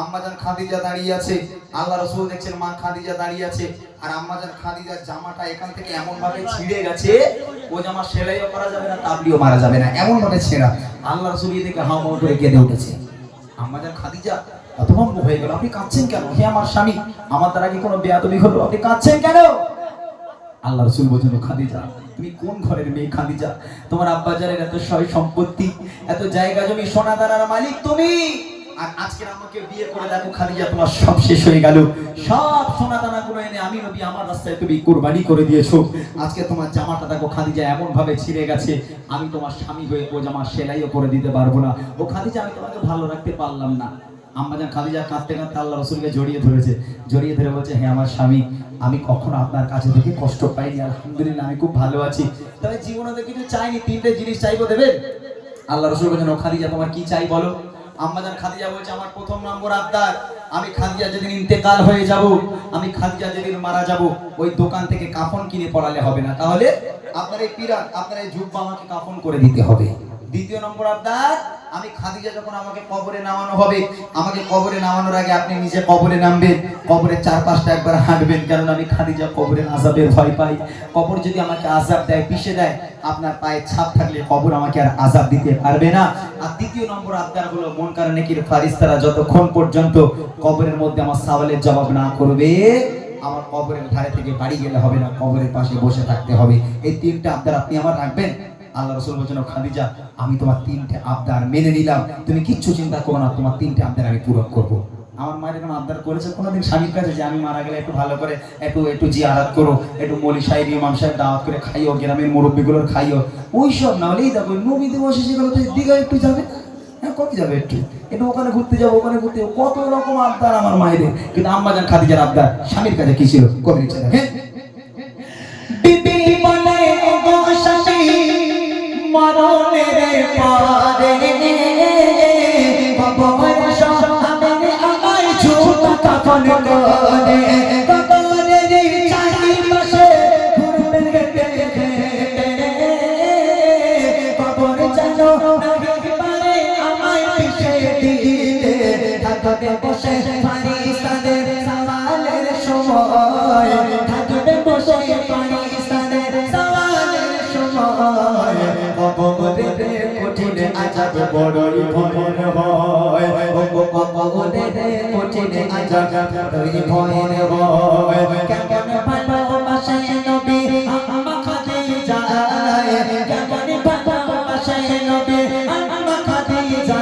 আম্মাজান খাদিজা দাঁড়িয়ে আছে, আল্লাহ রাসূল দেখছেন মা খাদিজা দাঁড়িয়ে আছে, আর আম্মাজান খাদিজার জামাটা এখান থেকে এমন ভাবে ছিঁড়ে গেছে, ও জামা সেলাইও করা যাবে না, তাবলিও মারা যাবে না, এমন ভাবে ছেঁড়া। আল্লাহ রাসূল এদিকে হাওমাও করে কেঁদে উঠেছে। আম্মাজান খাদিজা হতভম্ব হয়ে গেল, আপনি কাঁদছেন কেন? হে আমার স্বামী, আমার দ্বারা কি কোনো বেয়াদবি হলো? আপনি কাঁদছেন কেন? আল্লাহ রাসূল বলছেন, খাদিজা তুমি কোন ঘরের মেয়ে খাদিজা? তোমার আব্বাজানের এত সয় সম্পত্তি, এত জায়গা জমি, সোনা দানার মালিক তুমি, আর আজকে আমাকে বিয়ে করে দেখো খাদিজা, তোমার সব শেষ হয়ে গেল। সব সোনা দানা গুলো এনে আমি নবী আমার রাস্তায় তুমি কুরবানি করে দিয়েছো। আজকে তোমার জামাটা দেখো খাদিজা এমন ভাবে ছিঁড়ে গেছে, আমি তোমার স্বামী হয়ে ও জামা সেলাইও করে দিতে পারবো না। ও খাদিজা আমি তোমাকে ভালো রাখতে পারলাম না। আম্মাজান খাদিজা কাঁদতে কাঁদতে আল্লাহ রাসূলকে জড়িয়ে ধরেছে, জড়িয়ে ধরে বলছে, হে আমার স্বামী, আমি কখনো আপনার কাছে থেকে কষ্ট পাইনি, আলহামদুলিল্লাহ আমি খুব ভালো আছি। তবে জীবনে তো কিছু চাইনি, তিনটে জিনিস চাইবো, দেবেন? আল্লাহ রাসূল বলেন, ও খাদিজা তোমার কি চাই বলো? আম্মাজান খাদিজা বলছে, আমার প্রথম নম্বর আবদার, আমি খাদিজা যেদিন ইন্তেকাল হয়ে যাব, আমি খাদিজা যেদিন মারা যাব, ওই দোকান থেকে কাফন কিনে পরালে হবে না, তাহলে আপনার এই পিরান, আপনার এই জুব্বা আমাকে কাফন করে দিতে হবে। দ্বিতীয় নম্বর আবদার, আমি খাদিজা যখন আমাকে কবরে নামানো হবে, আমাকে কবরে নামানোর আগে আপনি নিজে কবরে নামবেন, কবরের চারপাশটা একবার হাঁটবেন, কারণ আমি খাদিজা কবরের আযাবের ভয় পাই। কবর যদি আমাকে আযাব দেয়, পিষে দেয়, আপনার পায়ে ছাপ থাকলে কবর আমাকে আর আযাব দিতে পারবে না। আর তৃতীয় নম্বর আবদার হলো, মুনকার নেকির ফারিস্তারা যতক্ষণ পর্যন্ত কবরের মধ্যে আমার সওয়ালের জবাব না করবে, আমার কবরের ধারে থেকে বাড়ি গেলে হবে না, কবরের পাশে বসে থাকতে হবে। এই তিনটা আবদার আপনি আমার রাখবেন। আল্লাহ রাসূল বলেছেন, খাদিজা আমি তোমার তিনটে আবদার মেনে নিলাম, তুমি কিচ্ছু চিন্তা করো না, তোমার তিনটে আবদার আমি পূরণ করব। আমার মায়ের এরকম আবদার করেছে কোনোদিন স্বামীর কাছে যে আমি মারা গেলে একটু ভালো করে একটু জিয়ারত করো, একটু মৌলী সাহেব ইমাম সাহেব দাওয়াত করে খাইও, গ্রামের মুরব্বীগুলোর খাইও, ওইসব না হলেই দেখো নবী দিবস সেগুলো তো দিঘা একটু যাবে, হ্যাঁ কত যাবে, একটু একটু ওখানে ঘুরতে যাবো, ওখানে ঘুরতে যাবো, কত রকম আবদার আমার মায়েদের। কিন্তু আম্মাজান খাদিজার আবদার স্বামীর কাছে কি ছিল? কবি লিখছে দেখেন, বিবি বলে ওগো শাশি মরণের পরে কবর সামনে আমায় ঝুঁকা কাফন করে, কবরের চারিপাশে ঘুরবেন হেঁটে হেঁটে, কবর যেন নাহি পারে আমায় পিষে দিতে, থাকবে বসে ফারিস্তাদের সওয়ালের সময়, থাকবে বসে ফারিস্তাদের সওয়ালের সময়, কবর আজাব বড়ই ভয়ের হয় ও কবরের কঠিন আজাব বড়ই ভয়ের হয় কেমন ভালোবাসায় নবী আম্মা খাদিজা কেমন ভালোবাসায় নবী আম্মা খাদিজা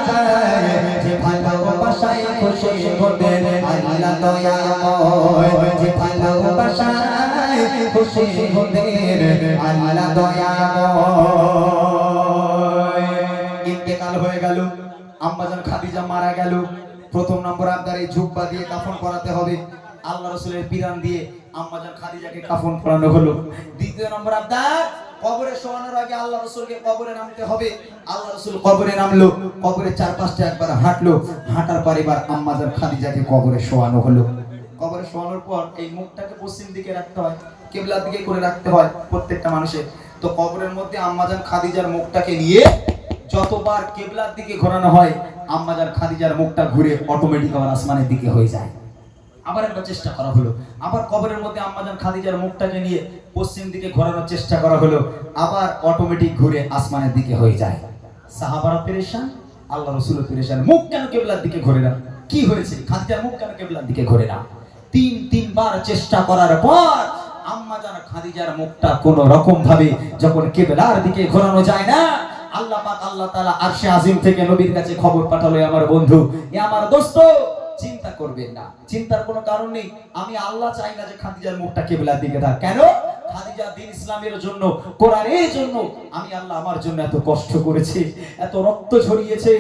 যে ভালোবাসায় খুশি হবেন আল্লাহ দয়াময় যে ভালোবাসায় খুশি হবেন আল্লাহ দয়াময় ইন্তেকাল হয়ে গেল আম্মাজান খাদিজা মারা গেল প্রথম নম্বর আবদার এই জুব্বা দিয়ে কাফন করাতে হবে আল্লাহ রাসূলের পিরান দিয়ে আম্মাজান খাদিজাকে কাফন করানো হলো দ্বিতীয় নম্বর আবদার কবরে শোয়ানোর আগে আল্লাহ রাসূলকে কবরে নামতে হবে আল্লাহ রাসূল কবরে নামলো কবরের চারপাশটা একবার হাঁটলো হাঁটার পর এবার আম্মাজান খাদিজাকে কবরে শোয়ানো হলো কবরে শোয়ানোর পর এই মুখটাকে পশ্চিম দিকে রাখতে হয় কিবলার দিকে করে রাখতে হয় প্রত্যেকটা মানুষের তো কবরের মধ্যে আম্মাজান খাদিজার মুখটাকে নিয়ে যতবার কিবলার দিকে ঘোরানো হয় আম্মাজান খাদিজার মুখটা ঘুরে অটোমেটিক আবার আসমানের দিকে হয়ে যায় আবার একটা চেষ্টা করা হলো আবার কবরের মধ্যে আম্মাজান খাদিজার মুখটাকে নিয়ে পশ্চিম দিকে ঘোরানোর চেষ্টা করা হলো আবার অটোমেটিক ঘুরে আসমানের দিকে হয়ে যায় সাহাবারা পেরেশান আল্লাহ রাসূলও পেরেশান মুখ কেন কিবলার দিকে ঘোরে না কি হয়েছে খাদিজার মুখ কেন কিবলার দিকে ঘোরে না তিনবার চেষ্টা করার পর আম্মাজান খাদিজার মুখটা কোনো রকম ভাবে যখন কিবলার দিকে ঘোরানো যায় না আল্লাহ পাক আল্লাহ তাআলা আরশে আজিম থেকে নবীর কাছে খবর পাঠালো আমার বন্ধু এ আমার দোস্ত চিন্তা করবেন না চিন্তার কোনো কারণ নেই আমি আল্লাহ চাই না যে খাদিজার মুখটা কিবলার দিকে থাক কেন খাদিজা দ্বীন ইসলামের জন্য কোরআনের জন্য আমি আল্লাহ আমার জন্য এত কষ্ট করেছি এত রক্ত ঝরিয়েছে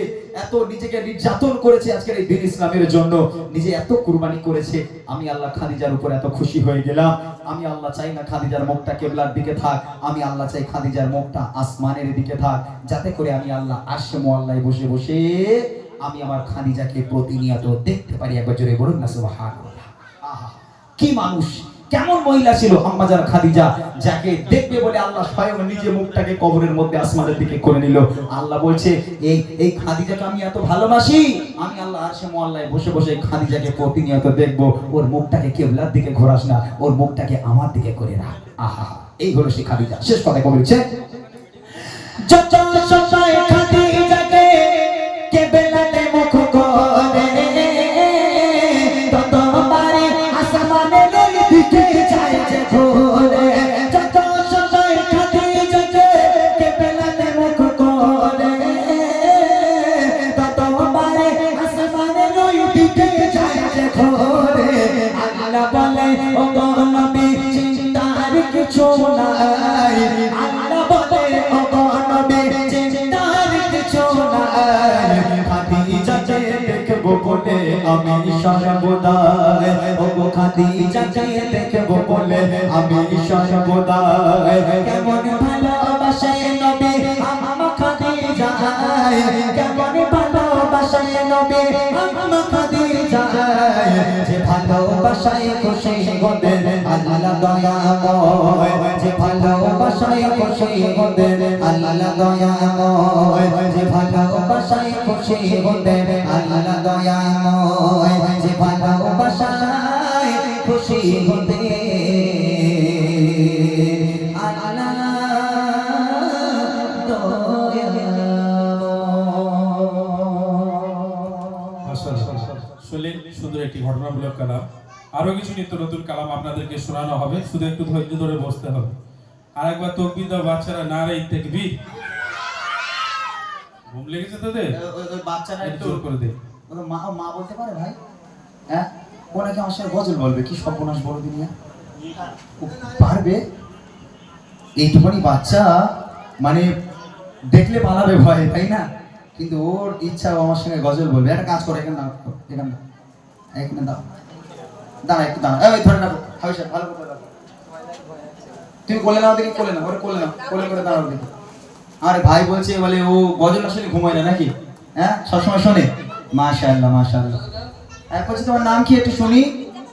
এত নিজেকে নির্যাতন করেছে আজকের এই দ্বীন ইসলামের জন্য নিজে এত কুরবানি করেছে আমি আল্লাহ খাদিজার উপর এত খুশি হয়ে গেলাম আমি আল্লাহ চাই না খাদিজার মুখটা কিবলার দিকে থাক আমি আল্লাহ চাই খাদিজার মুখটা আসমানের দিকে থাক যাতে করে আমি আল্লাহ আরশে মুআল্লায় বসে বসে আমি আমার খাদিজাকে প্রতিনিয়ত দেখতে পারি একবার জোরে বলুন না সুবহানাল্লাহ আহা কি মানুষ কেমন মহিলা ছিল আম্মাজান খাদিজা যাকে দেখবে বলে আল্লাহ স্বয়ং নিজে মুখটাকে কবরের মধ্যে আসমানের দিকে করে নিল আল্লাহ বলছে এই খাদিজাকে আমি এত ভালোবাসি আমি আল্লাহ আরশে মুআল্লায় বসে বসে খাদিজাকে প্রতিনিয়ত দেখব ওর মুখটাকে কিবলার দিকে ঘোরাস না ওর মুখটাকে আমার দিকে করে রাখ আহা এই হলো সেই খাদিজা শেষ কথা বলছে যত সময় খাদিজাকে কিবলাতে মুখ করে ততবারে আসমানের দিকে যায় যে ঘোরে যত সময় খাদিজাকে কিবলাতে মুখ করে ততবারে আসমানের দিকে যায় যে ঘোরে আল্লাহ বলে ও গো নবী চিন্তার কিছু নাই আল্লাহ বলে ও গো নবী চিন্তার কিছু নাই খাদিজাকে দেখবো বলে আমি সর্বদা ও গো খাদিজাকে দেখবো বলে আমি সর্বদা কেমন ভালোবাসে নবী আম্মা খাদিজা কেমন ভালোবাসে নবী আম্মা খাদিজা যে ভালোবাসায় খুশি হবেন আল্লাহ দয়াময় যে ভালোবাসায় খুশি হবেন আল্লাহ দয়াময় যে ভালোবাসায় খুশি হবেন আল্লাহ দয়াময় যে ভালোবাসায় খুশি হবেন আল্লাহ শুনলেন সুন্দর একটি ঘটনামূলক কালাম আরো কিছু নিত্য নতুন কালাম আপনাদেরকে শোনানো হবে শুধু একটু ধৈর্য ধরে বসতে হবে আরেকবার তাকবীর দাও বাচ্চারা নারে তাকবীর ঘুম লেগেছে তোদের ওই বাচ্চারা একটু জোর করে দে মা বলতে পারে ভাই হ্যাঁ ও নাকি আমার সাথে গজল বলবে কি সর্বনাশ বড় দুনিয়া ও পারবে এইটুকুনি বাচ্চা মানে দেখলে পালাবে ভয় তাই না কিন্তু ওর ইচ্ছা আমার সঙ্গে গজল বলবে একটা কাজ করে এখানে দাও এখানে দাও দাঁড়া একটু দাঁড়া এই ধরে রাখো হাবিশা ভালো করে দাও তুমি কোলে নাও দেখি কোলে নাও ওরে কোলে নাও কোলে করে দাঁড়াও দেখি আরে ভাই বলছে বলে ও গজল আসলে ঘুমায় না নাকি হ্যাঁ সবসময় শোনে মাশাআল্লাহ মাশাআল্লাহ এখন তোমার নাম কি একটু শুনি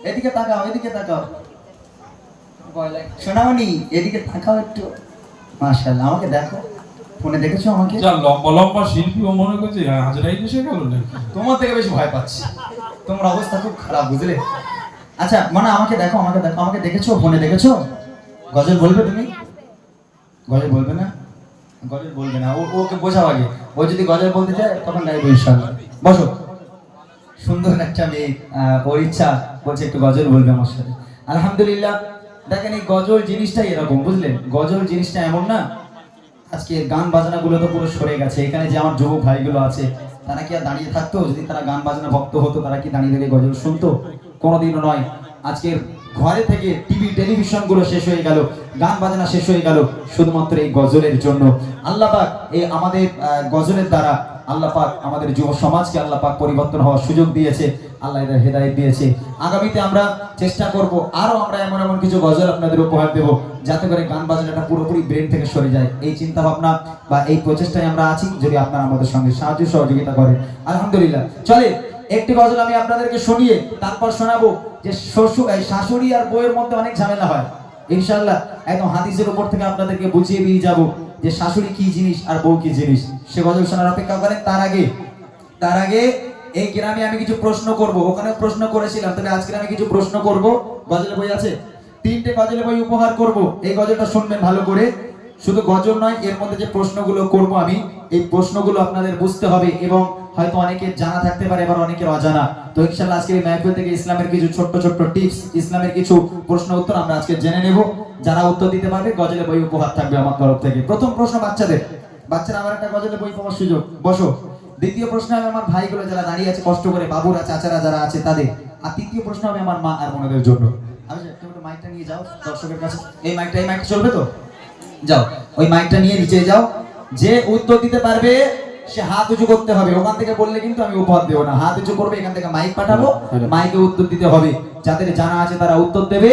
এদিকে তাকাও শোনাওনি এদিকে তাকাও একটু মাশাআল্লাহ আমাকে দেখো ফোনে দেখেছো আমাকে যা লম্বা লম্বা শিল্পী ও মনে করছে হাজরাই এসে গেল না তোমার থেকে বেশি ভয় পাচ্ছি তোমার অবস্থা খুব খারাপ বুঝলে আচ্ছা মানে আমাকে দেখো আমাকে দেখেছো ফোনে দেখেছো গজল বলবে তুমি গজল বলবে না গজল বলবে না, ওকে বোঝাও আগে। ও যদি গজল বলতে চায় তখন গাইবো ইনশাআল্লাহ। বসো। সুন্দর একটা মেয়ে, ওর ইচ্ছা বলছে একটু গজল বলবে আমার সাথে। আলহামদুলিল্লাহ। দেখেন এই গজল জিনিসটাই এরকম, বুঝলেন? গজল জিনিসটা এমন না, আজকে গান বাজনা গুলো তো পুরো সরে গেছে। এখানে যে আমার যুবক ভাইগুলো আছে তারা কি আর দাঁড়িয়ে থাকতো? যদি তারা গান বাজনা ভক্ত হতো তারা কি দাঁড়িয়ে দাঁড়িয়ে গজল শুনতো? কোনোদিনও নয়। আজকে ঘরে থেকে টিভি টেলিভিশন গুলো শেষ হয়ে গেল, গান বাজনা শেষ হয়ে গেল শুধুমাত্র এই গজলের জন্য। আল্লাহ পাক এই আমাদের গজলের দ্বারা আল্লাহ পাক আমাদের যুব সমাজকে আল্লাহ পাক পরিবর্তন হওয়ার সুযোগ দিয়েছে, আল্লাহ এদের হেদায়েত দিয়েছে। আগামীতে আমরা চেষ্টা করব আরো আমরা এমন এমন কিছু গজল আপনাদের উপহার দেব যাতে করে গান বাজনাটা পুরোপুরি ব্রেন থেকে সরে যায়। এই চিন্তা ভাবনা বা এই প্রচেষ্টায় আমরা আছি, যদি আপনারা আমাদের সঙ্গে সাহায্য সহযোগিতা করেন। আলহামদুলিল্লাহ। চলে একটি গজল আমি আপনাদেরকে শুনিয়ে তারপর শোনাবো যে শাশুড়ি আর বউয়ের মধ্যে অনেক ঝামেলা হয়। ইনশাআল্লাহ একদম হাদিসের উপর থেকে আপনাদেরকে বুঝিয়ে দিয়ে যাব যে শাশুড়ি কি জিনিস আর বউ কি জিনিস। সে গজল শোনার অপেক্ষা করেন। তার আগে এই গ্রামে আমি কিছু প্রশ্ন করব, ওখানে প্রশ্ন করেছিলাম, তবে আজকে আমি কিছু প্রশ্ন করব। গজল বই আছে, 3টে গজল বই উপহার করব। এই গজলটা শুনবেন ভালো করে। শুধু গজল নয়, এর মধ্যে যে প্রশ্নগুলো করব আমি, এই প্রশ্নগুলো আপনাদের বুঝতে হবে এবং হয়তো অনেকের জানা থাকতে পারে, আবার অনেকের অজানা। তো ইনশাআল্লাহ আজকে এই মাহফিল থেকে ইসলামের কিছু ছোট্ট ছোট্ট টিপস, ইসলামের কিছু প্রশ্ন উত্তর আমরা আজকে জেনে নেব। যারা উত্তর দিতে পারবে গজলে বই উপহার থাকবে আমার তরফ থেকে। প্রথম প্রশ্ন বাচ্চাদের, বাচ্চারা আমার একটা গজলে বই পাওয়ার সুযোগ, বসো। দ্বিতীয় প্রশ্ন হবে আমার ভাইগুলো যারা দাঁড়িয়ে আছে কষ্ট করে, বাবুরা চাচারা যারা আছে তাদের। আর তৃতীয় প্রশ্ন হবে আমার মা আর বোনদের জন্য। আমি তুমি একটু মাইকটা নিয়ে যাও দর্শকের কাছে। এই মাইকটা চলবে তো? যাও ওই মাইকটা নিয়ে নিচে যাও। যে উত্তর দিতে পারবে সে হাত উঁচু করতে হবে। ওখান থেকে বললে কিন্তু আমি উপহার দেবো না, হাত উঁচু করবে। এখান থেকে মাইক পাঠাবো, মাইকে উত্তর দিতে হবে। যাদের জানা আছে তারা উত্তর দেবে,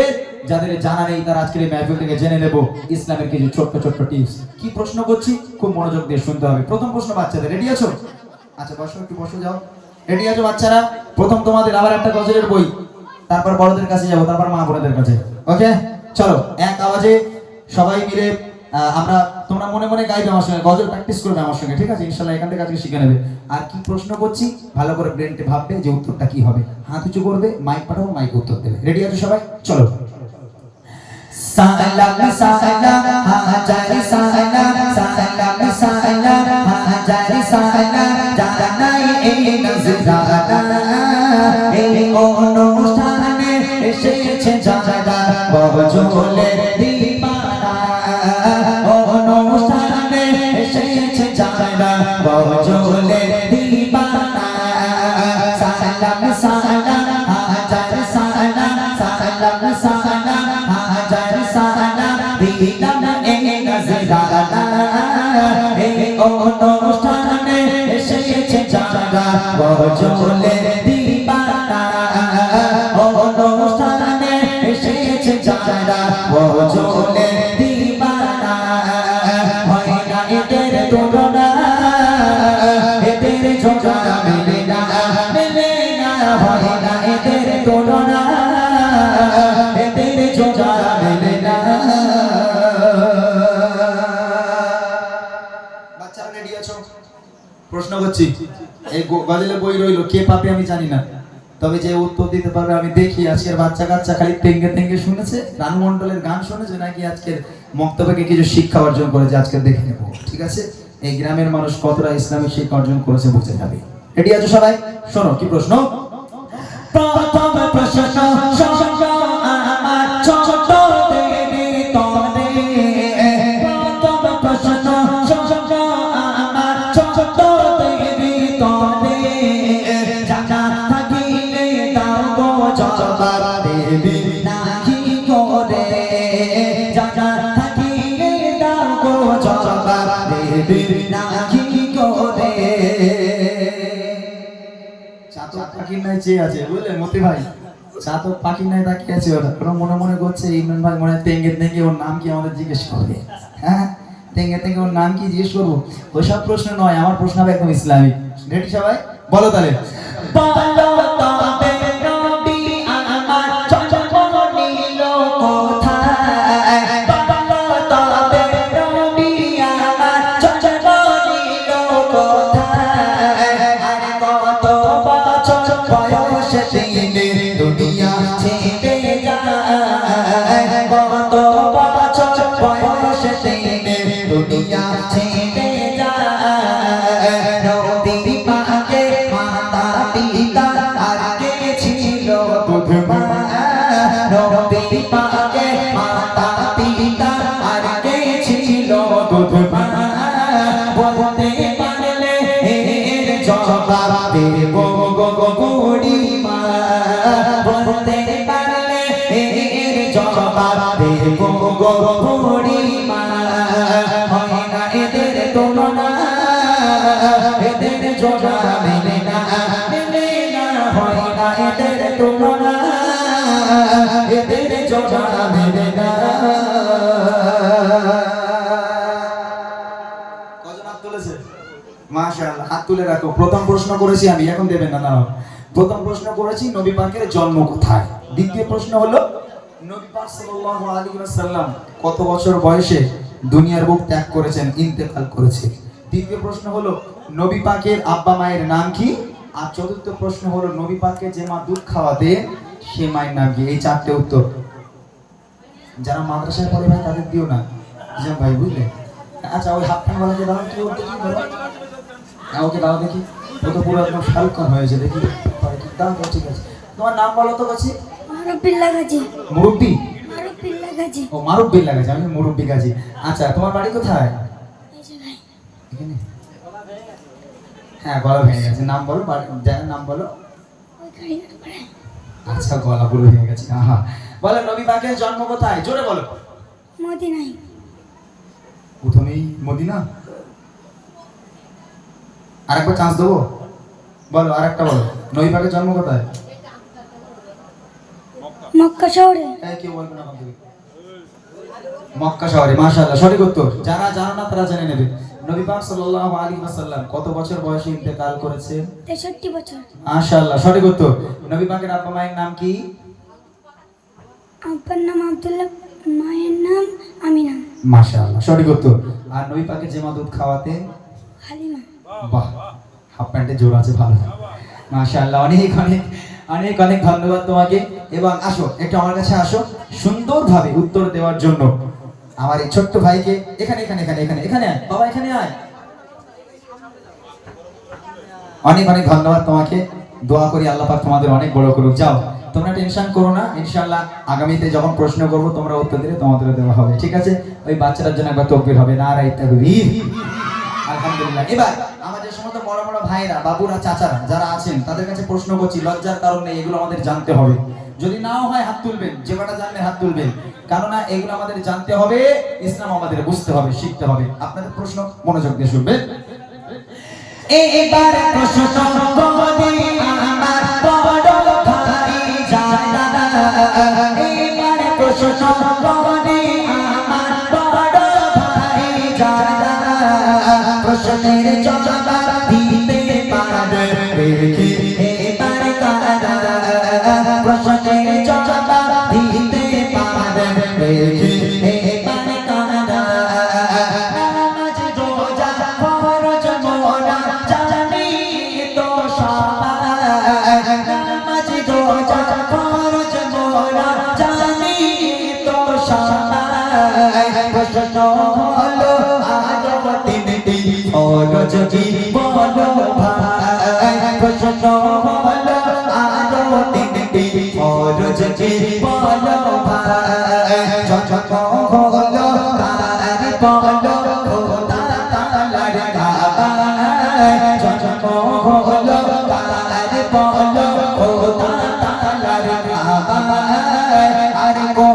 যাদের জানা নেই তারা আজকের এই মাহফিল থেকে জেনে নেব ইসলামের কিছু ছোট্ট ছোট্ট টিপস। কি প্রশ্ন করছি খুব মনোযোগ দিয়ে শুনতে হবে। প্রথম প্রশ্ন বাচ্চাদের, রেডি আছো? আচ্ছা বসো, একটু বসে যাও। রেডি আছো বাচ্চারা? প্রথম তোমাদের আবার একটা গজলের বই, তারপর বড়দের কাছে যাবো, তারপর মা বোনদের কাছে। ওকে চলো এক আওয়াজে সবাই মিলে আমরা, তোমরা মনে মনে গাইবে আমার সঙ্গে, গজল প্র্যাকটিস করবে আমার সঙ্গে, ঠিক আছে? ইনশাআল্লাহ এখান থেকে আজকে শিখে নেবে। আর কি প্রশ্ন করছি ভালো করে ব্রেনটে ভাববে যে উত্তরটা কি হবে। হাত উঁচু করবে, মাইক পাঠাবো, মাইক উত্তর দেবে। রেডি আছো সবাই? চলো। সালাম সালাম হাজারি সালাম, সালাম সালাম হাজারি সালাম, জানাই এই নজরানা এই অনুষ্ঠানে এসেছে যারা বজলের দিবানা, অনুষ্ঠানে এসেছে যারা বজলের দিবানা। সালাম সালাম হাজারি সালাম, সালাম সালাম হাজারি সালাম, দিলাম এই নজরানা এই অনুষ্ঠানে এসেছে যারা বজলের দিবানা, অনুষ্ঠানে এসেছে যারা বজলের দিবানা। হয় না এদের তুলনা, এদের যোজনা মেলে না, মেলে না। হয় না এদের তুলনা, এদের যোজনা মেলে না। বাচ্চারা রেডি আছো? প্রশ্ন করছি, এই গজলের বই রইলো, কে পাবে আমি জানি না, তবে যে উত্তর দিতে পারবে আমি দেখি। আজকের বাচ্চা কাচ্চা খালি তেঙ্গে তেঙ্গে শুনেছে, রানু মন্ডলের গান শুনেছে, নাকি আজকের মক্তব্যকে কিছু শিক্ষা অর্জন করেছে আজকে দেখে নেব, ঠিক আছে? এই গ্রামের মানুষ কতটা ইসলামিক শিক্ষা অর্জন করেছে বুঝে যাবে। রেডি আছো সবাই? শোনো কি প্রশ্ন। প্রথম প্রশ্ন আমার ছোট দেবী তরে, প্রথম প্রশ্ন আমার ছোট দেবী তরে, জানা থাকিলে দাও গো জবাব দেবী নাকি করে, জানা থাকিলে দাও গো জবাব দেবী নাকি করে। চাতক পাখির নাই চেয়ে আছে, বুঝলে মতি ভাই? চাতক পাখির নাই তাকিয়ে আছে। ওরা ওরা মনে মনে করছে ইমরান ভাই মনে হয় তেঙ্গে তেঙ্গে ওর নাম কি আমাদের জিজ্ঞেস করবে। হ্যাঁ তেঙ্গে তেঙ্গে ওর নাম কি জিজ্ঞেস করবো? ওইসব প্রশ্ন নয়, আমার প্রশ্ন হবে একদম ইসলামিক। রেডি সবাই? বলো তাহলে। বলো তবে নবী আমার জন্ম নিল কোথায়, বলো তবে নবী আমার জন্ম নিল কোথায়, আর কত বছর বয়সে তিনি দুনিয়া ছেড়ে যায়, কত বছর বয়সে তিনি দুনিয়া ছেড়ে দেব গো বুড়ি মা বলতে পারলে এর জবাব দেব গো বুড়ি মা হয় না এদের তুলনা এদের জোড়া মেলে না হয় না এদের তুলনা এদের জোড়া মেলে না। কজন হাত তুলেছে? মাশাআল্লাহ, হাত তুলে রাখো। প্রথম প্রশ্ন করেছি আমি, এখন দেবেন না, না প্রথম প্রশ্ন করেছি নবী পাকের জন্ম কোথায়। দ্বিতীয় প্রশ্ন হলো নবী পাক সাল্লাল্লাহু আলাইহি ওয়াসাল্লাম কত বছর বয়সে দুনিয়ার বুক ত্যাগ করেছেন, ইন্তেকাল করেছে। তৃতীয় প্রশ্ন হলো নবী পাকের আব্বা মায়ের নাম কি। আর চতুর্থ প্রশ্ন হলো নবী পাককে যে মা দুধ খাওয়াতে সে মায়ের নাম কি। এই চারটে উত্তর যারা মাদ্রাসায় পড়ে ভাই তাদের দিও না ভাই, বুঝলে। আচ্ছা ওই হাফ প্যান্ট ওয়ালাকে দাও, কি ওর দেখি বলো, ওকে দাও দেখি, ও তো পুরো একদম শাহরুখ খান হয়েছে দেখি, দাও তো, ঠিক আছে। তোমার নাম বলো তো কাছে। মারুবিল্লাহ গাজী। মুরব্বি? মারুবিল্লাহ গাজী। ও মারুবিল্লাহ গাজী, আমি মুরব্বি গাজী। আচ্ছা তোমার বাড়ি কোথায়? এই জায়গায়। এখানে? হ্যাঁ, গলা ভেঙে গেছে। নাম বলো, জায়গার নাম বলো। ওই গাড়ির উপরে। আচ্ছা, গলা পুরো ভেঙে গেছে। আহা, বলো নবী পাকের জন্ম কোথায়, জোরে বলো। মদিনায়। প্রথমেই মদিনা? আরেকবার চান্স দেবো, বলো আরেকটা বলো। নবী পাকের জন্ম কোথায়? মক্কা শহরে। এই কেউ বলবে না আমাকে। মক্কা শহরে। মাশাআল্লাহ, সঠিক উত্তর। যারা জানো না তারা জেনে নেবে। নবী পাক সাল্লাল্লাহু আলাইহি ওয়াসাল্লাম কত বছর বয়সে ইন্তেকাল করেছে? 63 বছর। মাশাআল্লাহ, সঠিক উত্তর। নবী পাকের আব্বা মায়ের নাম কি? আব্বার নাম আব্দুল্লাহ, মায়ের নাম আমিনা। মাশাআল্লাহ, সঠিক উত্তর। আর নবী পাকে যে মা দুধ খাওয়াতে? হালিমা। বাহ, হাফ প্যান্টে জোর আছে, ভালো। মাশাআল্লাহ, অনেক অনেক অনেক অনেক ধন্যবাদ তোমাকে। এবং আসো একটু আমার কাছে আসো সুন্দরভাবে উত্তর দেওয়ার জন্য। আমার এই ছোট্ট ভাইকে এখানে এখানে এখানে এখানে এখানে আয় বাবা, এখানে আয়। অনেক অনেক ধন্যবাদ তোমাকে। দোয়া করি আল্লাহ পাক তোমাদের অনেক বড় করুক। যাও, তোমরা টেনশন করো না, ইনশাআল্লাহ আগামীতে যখন প্রশ্ন করব তোমরা উত্তর দিলে তোমাদেরও দেওয়া হবে, ঠিক আছে? ওই বাচ্চাটার জন্য একবার তাকবীর হবে, নারায়ে তাকবীর। আলহামদুলিল্লাহ। এবার আমাদের সমস্ত বড় বড় ভাইরা, বাবুরা, চাচারা যারা আছেন তাদের কাছে প্রশ্ন করছি, লজ্জার কারণ নেই, এগুলো আমাদের জানতে হবে। যদি নাও হয় হাত তুলবেন, যে কটা জানবেন হাত তুলবেন, কেননা এগুলো আমাদের জানতে হবে, ইসলাম আমাদের বুঝতে হবে, শিখতে হবে। আপনাদের প্রশ্ন মনোযোগ দিয়ে শুনবেন। এবার প্রশ্ন করি আমার বড় ভাই জানা, এবার প্রশ্ন করি আমার বড় ভাই জানা, প্রশ্নের জবাব দিতে পারবে কি এবার কারা, প্রশ্নের জবাব দিতে পারবে কি এবার কারা। নামাজ রোজা ফরজ মোরা জানি তো সবাই, নামাজ রোজা ফরজ মোরা জানি তো সবাই। প্রশ্ন হলো আজও তিনটি ফরজ কি বলো ভাই, প্রশ্ন হলো আজও তিনটি ফরজ কি বলো ভাই। জন্ম হলো কার বলো খোদা তাআলার কাবায়, জন্ম হলো কার বলো খোদা তাআলার কাবায়। আর গো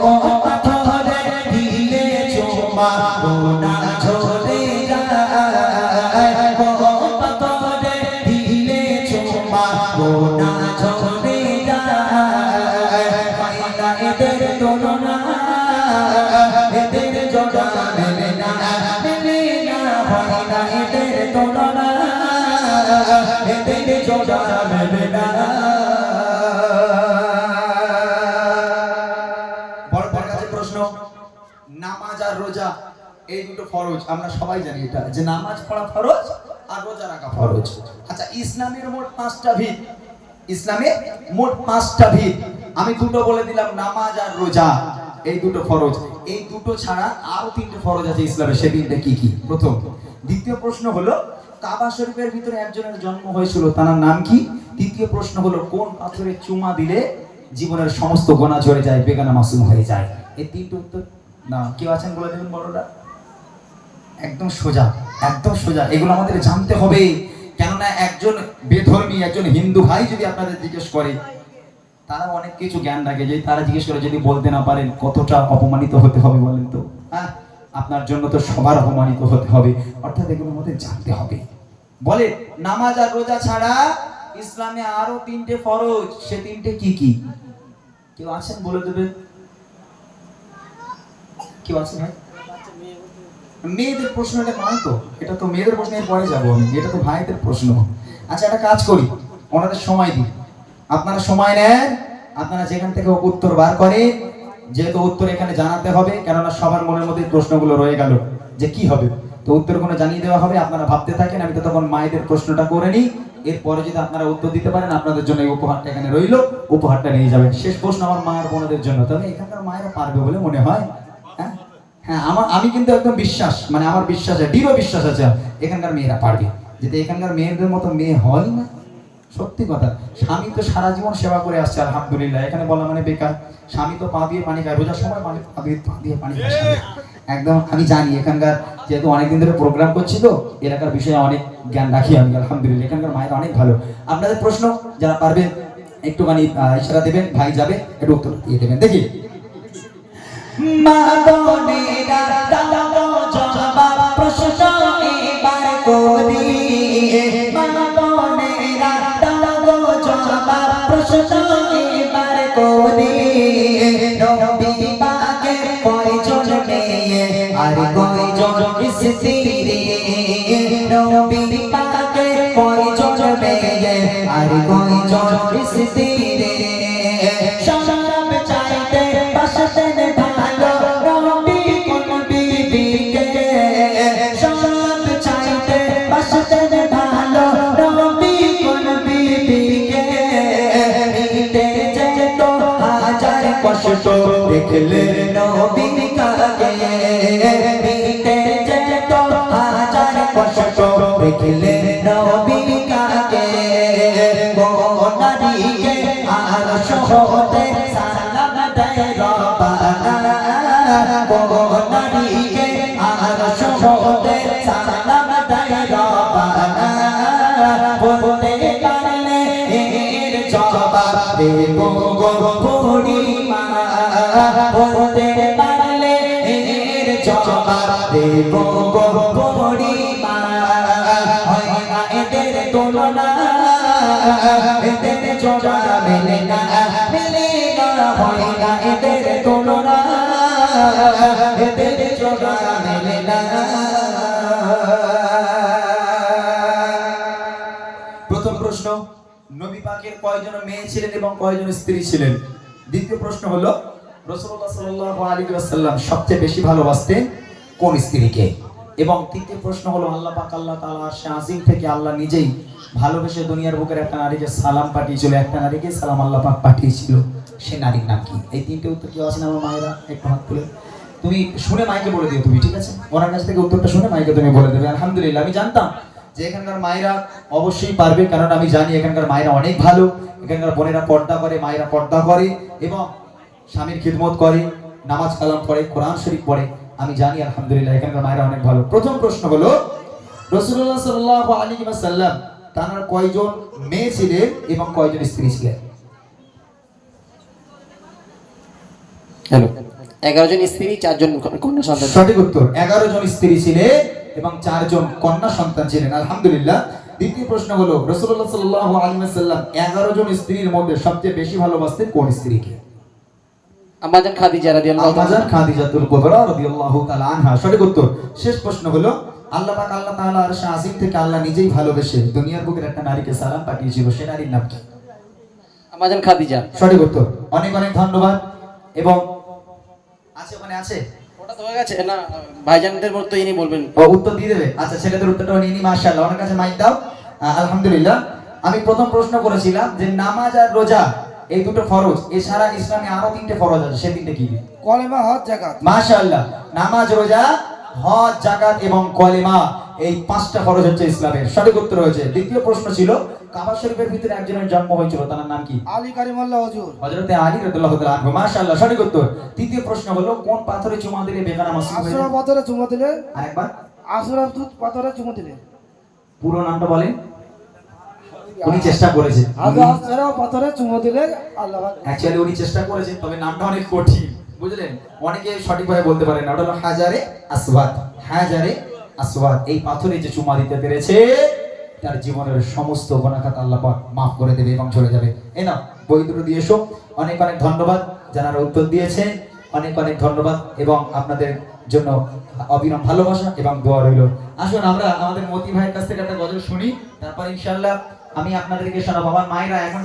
পাথরে দিলে চুমা গোনা ঝরে যায়, গো পাথরে দিলে চুমা গোনা ঝরে যায়। মাইনা এদের তুলনা, এদের জোড়া মেলে না, মেলে না, হয় না এদের তুলনা, এদের জোড়া মেলে না। বড়দের কাছে প্রশ্ন, নামাজ আর রোজা এই দুটো ফরজ, আমরা সবাই জানি এটা, যে নামাজ পড়া ফরজ আর রোজা রাখা ফরজ। আচ্ছা, ইসলামের মোট 5টা ভিত, ইসলামে মোট 5টা ভিত। আমি দুটো বলে দিলাম, নামাজ আর রোজা এই দুটো ফরজ। এই দুটো ছাড়া আরো 3টে ফরজ আছে ইসলামে, সে 3টে কি কি? প্রথম। দ্বিতীয় প্রশ্ন হলো কাবা শরীফের ভিতরে একজনের জন্ম হয়েছিল, তার নাম কি? তৃতীয় প্রশ্ন হলো কোন পাথরে চুমা দিলে জীবনের সমস্ত গোনা ঝরে যায়, বেগানা মাসুম হয়ে যায়। এই 3টে উত্তর না কেউ আছেন বলে দেবেন বড়রা? একদম সোজা, একদম সোজা। এগুলো আমাদের জানতে হবে, কেননা কেননা একজন বেধর্মী একজন হিন্দু ভাই যদি আপনাদের জিজ্ঞেস করে, তারা অনেক কিছু জ্ঞান রাখে, যে তারা জিজ্ঞেস করে যদি বলতে না পারেন কতটা অপমানিত হতে হবে বলেন তো। হ্যাঁ, আপনার জন্য তো সবার অপমানিত হতে হবে, অর্থাৎ এগুলোর মধ্যে জানতে হবে। বলে নামাজ আর রোজা ছাড়া ইসলামে আরো 3টে ফরজ, সে 3টে কি কি? কেউ আছেন বলে দেবেন? কেউ আছেন ভাই? মেয়েদের প্রশ্নটা নয় তো, এটা তো মেয়েদের প্রশ্নের পরে যাবো আমি, এটা তো ভাইদের প্রশ্ন। আচ্ছা, একটা কাজ করি, ওনাদের সময় দিই, আপনারা সময় নেন, আপনারা যেখান থেকে উত্তর বার করেন, যেহেতু উত্তর এখানে জানাতে হবে, কেননা সবার মনের মধ্যে প্রশ্নগুলো রয়ে গেল যে কি হবে, তো উত্তরগুলো জানিয়ে দেওয়া হবে। আপনারা ভাবতে থাকেন, আমি তো তখন মায়েদের প্রশ্নটা করে নিই, এরপরে যদি আপনারা উত্তর দিতে পারেন আপনাদের জন্য এই উপহারটা এখানে রইল, উপহারটা নিয়ে যাবেন। শেষ প্রশ্ন আমার মায়ের বোনদের জন্য, তবে এখানকার মায়েরা পারবে বলে মনে হয়। হ্যাঁ হ্যাঁ, আমি কিন্তু একদম বিশ্বাস, মানে আমার বিশ্বাস আছে, দৃঢ় বিশ্বাস আছে এখানকার মেয়েরা পারবে। যদি এখানকার মেয়েদের মতো মেয়ে হয় না, সত্যি কথা, স্বামী তো সারা জীবন সেবা করে আসছে আলহামদুলিল্লাহ, এখানে বলা মানে বেকার। স্বামী তো পা দিয়ে পানি খায়, রোজার সময় মানে পা দিয়ে পানি খায় একদম। আমি জানি এখানকার, যেহেতু অনেকদিন ধরে প্রোগ্রাম করছি তো এলাকার বিষয়ে অনেক জ্ঞান রাখি আমি আলহামদুলিল্লাহ। এখানকার মায়েরা অনেক ভালো। আপনাদের প্রশ্ন যারা পারবেন একটুখানি ইশারা দেবেন, ভাই যাবে, একটু উত্তর দিয়ে দেবেন। দেখি মা বোনেরা দাও জবাব, প্রশ্ন এবার করি। মা বোনেরা দাও জবাব, প্রশ্ন এবার করি। নবী পাকের কয়জন মেয়ে আর কয়জন স্ত্রী? নবী পাকের কয়জন মেয়ে আর কয়জন স্ত্রী? সব চাইতে বাসতেন ভালো নবী কোন বিবিকে? সব চাইতে বাসতেন ভালো নবী কোন বিবিকে? মিটে যেত হাজার কষ্ট দেখলে নবী কাকে? মিটে যেত হাজার কষ্ট দেখলে নবী কাকে? নারীকে আর সহতে সালাম দেয় রব্বানা, নারীকে আর সহতে সালাম দেয় রব্বানা। বলতে পারলে এর জবাব দেব গো বুড়িমা, বলতে পারলে এর জবাব দেব গো বুড়িমা। হয় না এদের তুলনা, এদের জোড়া মেলে না, মেলে না, হয় না এদের তুলনা, এদের জোড়া মেলে না। প্রথম প্রশ্ন, নবী পাকের কয়জন মেয়ে ছিলেন এবং কয়জন স্ত্রী ছিলেন? দ্বিতীয় প্রশ্ন হলো, রাসূলুল্লাহ সাল্লাল্লাহু আলাইহি ওয়াসাল্লাম সবচেয়ে বেশি ভালোবাসতেন কোন স্ত্রীকে? এবং তৃতীয় প্রশ্ন হলো, আল্লাহ পাক আল্লাহ তাআলা আরশে আজিম থেকে আল্লাহ নিজেই ভালোবেসে দুনিয়ার বুকের একটা নারীকে সালাম পাঠিয়েছিল, একটা নারীকে সালাম আল্লাহ পাক পাঠিয়েছিল, সে নারীর নাম কি? এই তিনটে উত্তর কেউ আছেন আমার মায়েরা? একটু হাত তুলে তুমি শুনে মাইকে বলে দিও তুমি, ঠিক আছে? ওনার কাছ থেকে উত্তরটা শুনে মাইকে তুমি বলে দেবে। আলহামদুলিল্লাহ, আমি জানতাম যে এখানকার মায়েরা অবশ্যই পারবে, কারণ আমি জানি এখানকার মায়েরা অনেক ভালো। এখানকার বোনেরা পর্দা করে, মায়েরা পর্দা করে এবং স্বামীর খিদমত করে, নামাজ কালাম পড়ে, কোরআন শরীফ পড়ে। আমি জানি আলহামদুলিল্লাহ এখানকার মায়েরা অনেক ভালো। প্রথম প্রশ্ন হলো, রাসূলুল্লাহ সাল্লাল্লাহু আলাইহি ওয়াসাল্লাম তার কয়জন মেয়ে ছিলেন এবং কয়জন স্ত্রী ছিলেন? হ্যালো, 11 জন স্ত্রী, 4 জন কন্যা সন্তান। সঠিক উত্তর, 11 জন স্ত্রী ছিলেন এবং 4 জন কন্যা সন্তান ছিলেন। আলহামদুলিল্লাহ। দ্বিতীয় প্রশ্ন হলো, রাসূলুল্লাহ সাল্লাল্লাহু আলাইহি ওয়াসাল্লাম 11 জন স্ত্রীর মধ্যে সবচেয়ে বেশি ভালোবাসতেন কোন স্ত্রীকে? আম্মাজান খাদিজা রাদিয়াল্লাহু তাআলা। আম্মাজান খাদিজাতুল কুবরা রাদিয়াল্লাহু তাআলা আনহা। সঠিক উত্তর। শেষ প্রশ্ন হলো, আল্লাহ পাক আল্লাহ তাআলা আরশে আজিম থেকে আল্লাহ নিজেই ভালোবেসে দুনিয়ার বুকের একটা নারীকে সালাম পাঠিয়েছিল, সে নারীর নাম কি? আম্মাজান খাদিজা। সঠিক উত্তর। অনেক অনেক ধন্যবাদ। এবং আছে ওখানে আছে, ওটা তো হয়ে গেছে না, ভাইজানদের মতো ইনি বলবেন। ও উত্তর দিয়ে দেবে? আচ্ছা, ছেলেদের উত্তরটা নিয়ে নি। মাশাআল্লাহ, ওনার কাছে মাইক দাও। আলহামদুলিল্লাহ। আমি প্রথম প্রশ্ন করেছিলাম যে নামাজ আর রোজা এই দুটো ফরজ, এছাড়া ইসলামে আরো 3টে ফরজ আছে, সে 3টে কি? কলেমা, হজ, যাকাত। মাশাআল্লাহ, নামাজ, রোজা, হজ, যাকাত এবং কলেমা, এই 5টা ফরজ হচ্ছে ইসলামের। সঠিক উত্তর হয়েছে। দ্বিতীয় প্রশ্ন ছিল, কাবা শরীফের ভিতরে একজনের জন্ম হয়েছিল, তার নাম কি? আলী কারিমুল্লাহ হুজুর। হযরতে আলী রাদিয়াল্লাহু তাআলা আনহু। মাশাআল্লাহ, সঠিক উত্তর। তৃতীয় প্রশ্ন হলো, কোন পাথরে চুমা দিলে বেগানা মাসুম হয়ে আশুরা যায়? পাথরে চুমা দিলে, আরেকবার আশুরা পাথরে চুমা দিলে। পুরো নামটা বলেন। উনি চেষ্টা করেছেন, আগে আসছে পাথরে চুমো দিলে আল্লাহ পাক অ্যাকচুয়ালি উনি চেষ্টা করেছেন, তবে নামটা অনেক কঠিন, বুঝলেন? অনেকে সঠিকভাবে বলতে পারেন না। ওটা হলো হাজারে আসওয়াদ। হাজারে আসওয়াদ, এই পাথরে যে চুমা দিতে পেরেছে তার জীবনের সমস্ত গুনাহ আল্লাহ পাক মাফ করে দেবে এবং চলে যাবে। এই নাও বই দুটো দিয়ে এসো। অনেক অনেক ধন্যবাদ যারা উত্তর দিয়েছেন, অনেক অনেক ধন্যবাদ এবং আপনাদের জন্য অবিরাম ভালোবাসা এবং দোয়া রইল। আসুন আমরা আমাদের মতি ভাইয়ের কাছ থেকে একটা গজল শুনি, তারপর ইনশাআল্লাহ আমি আপনাদেরকে শোনাবো। আমার মায়েরা এখন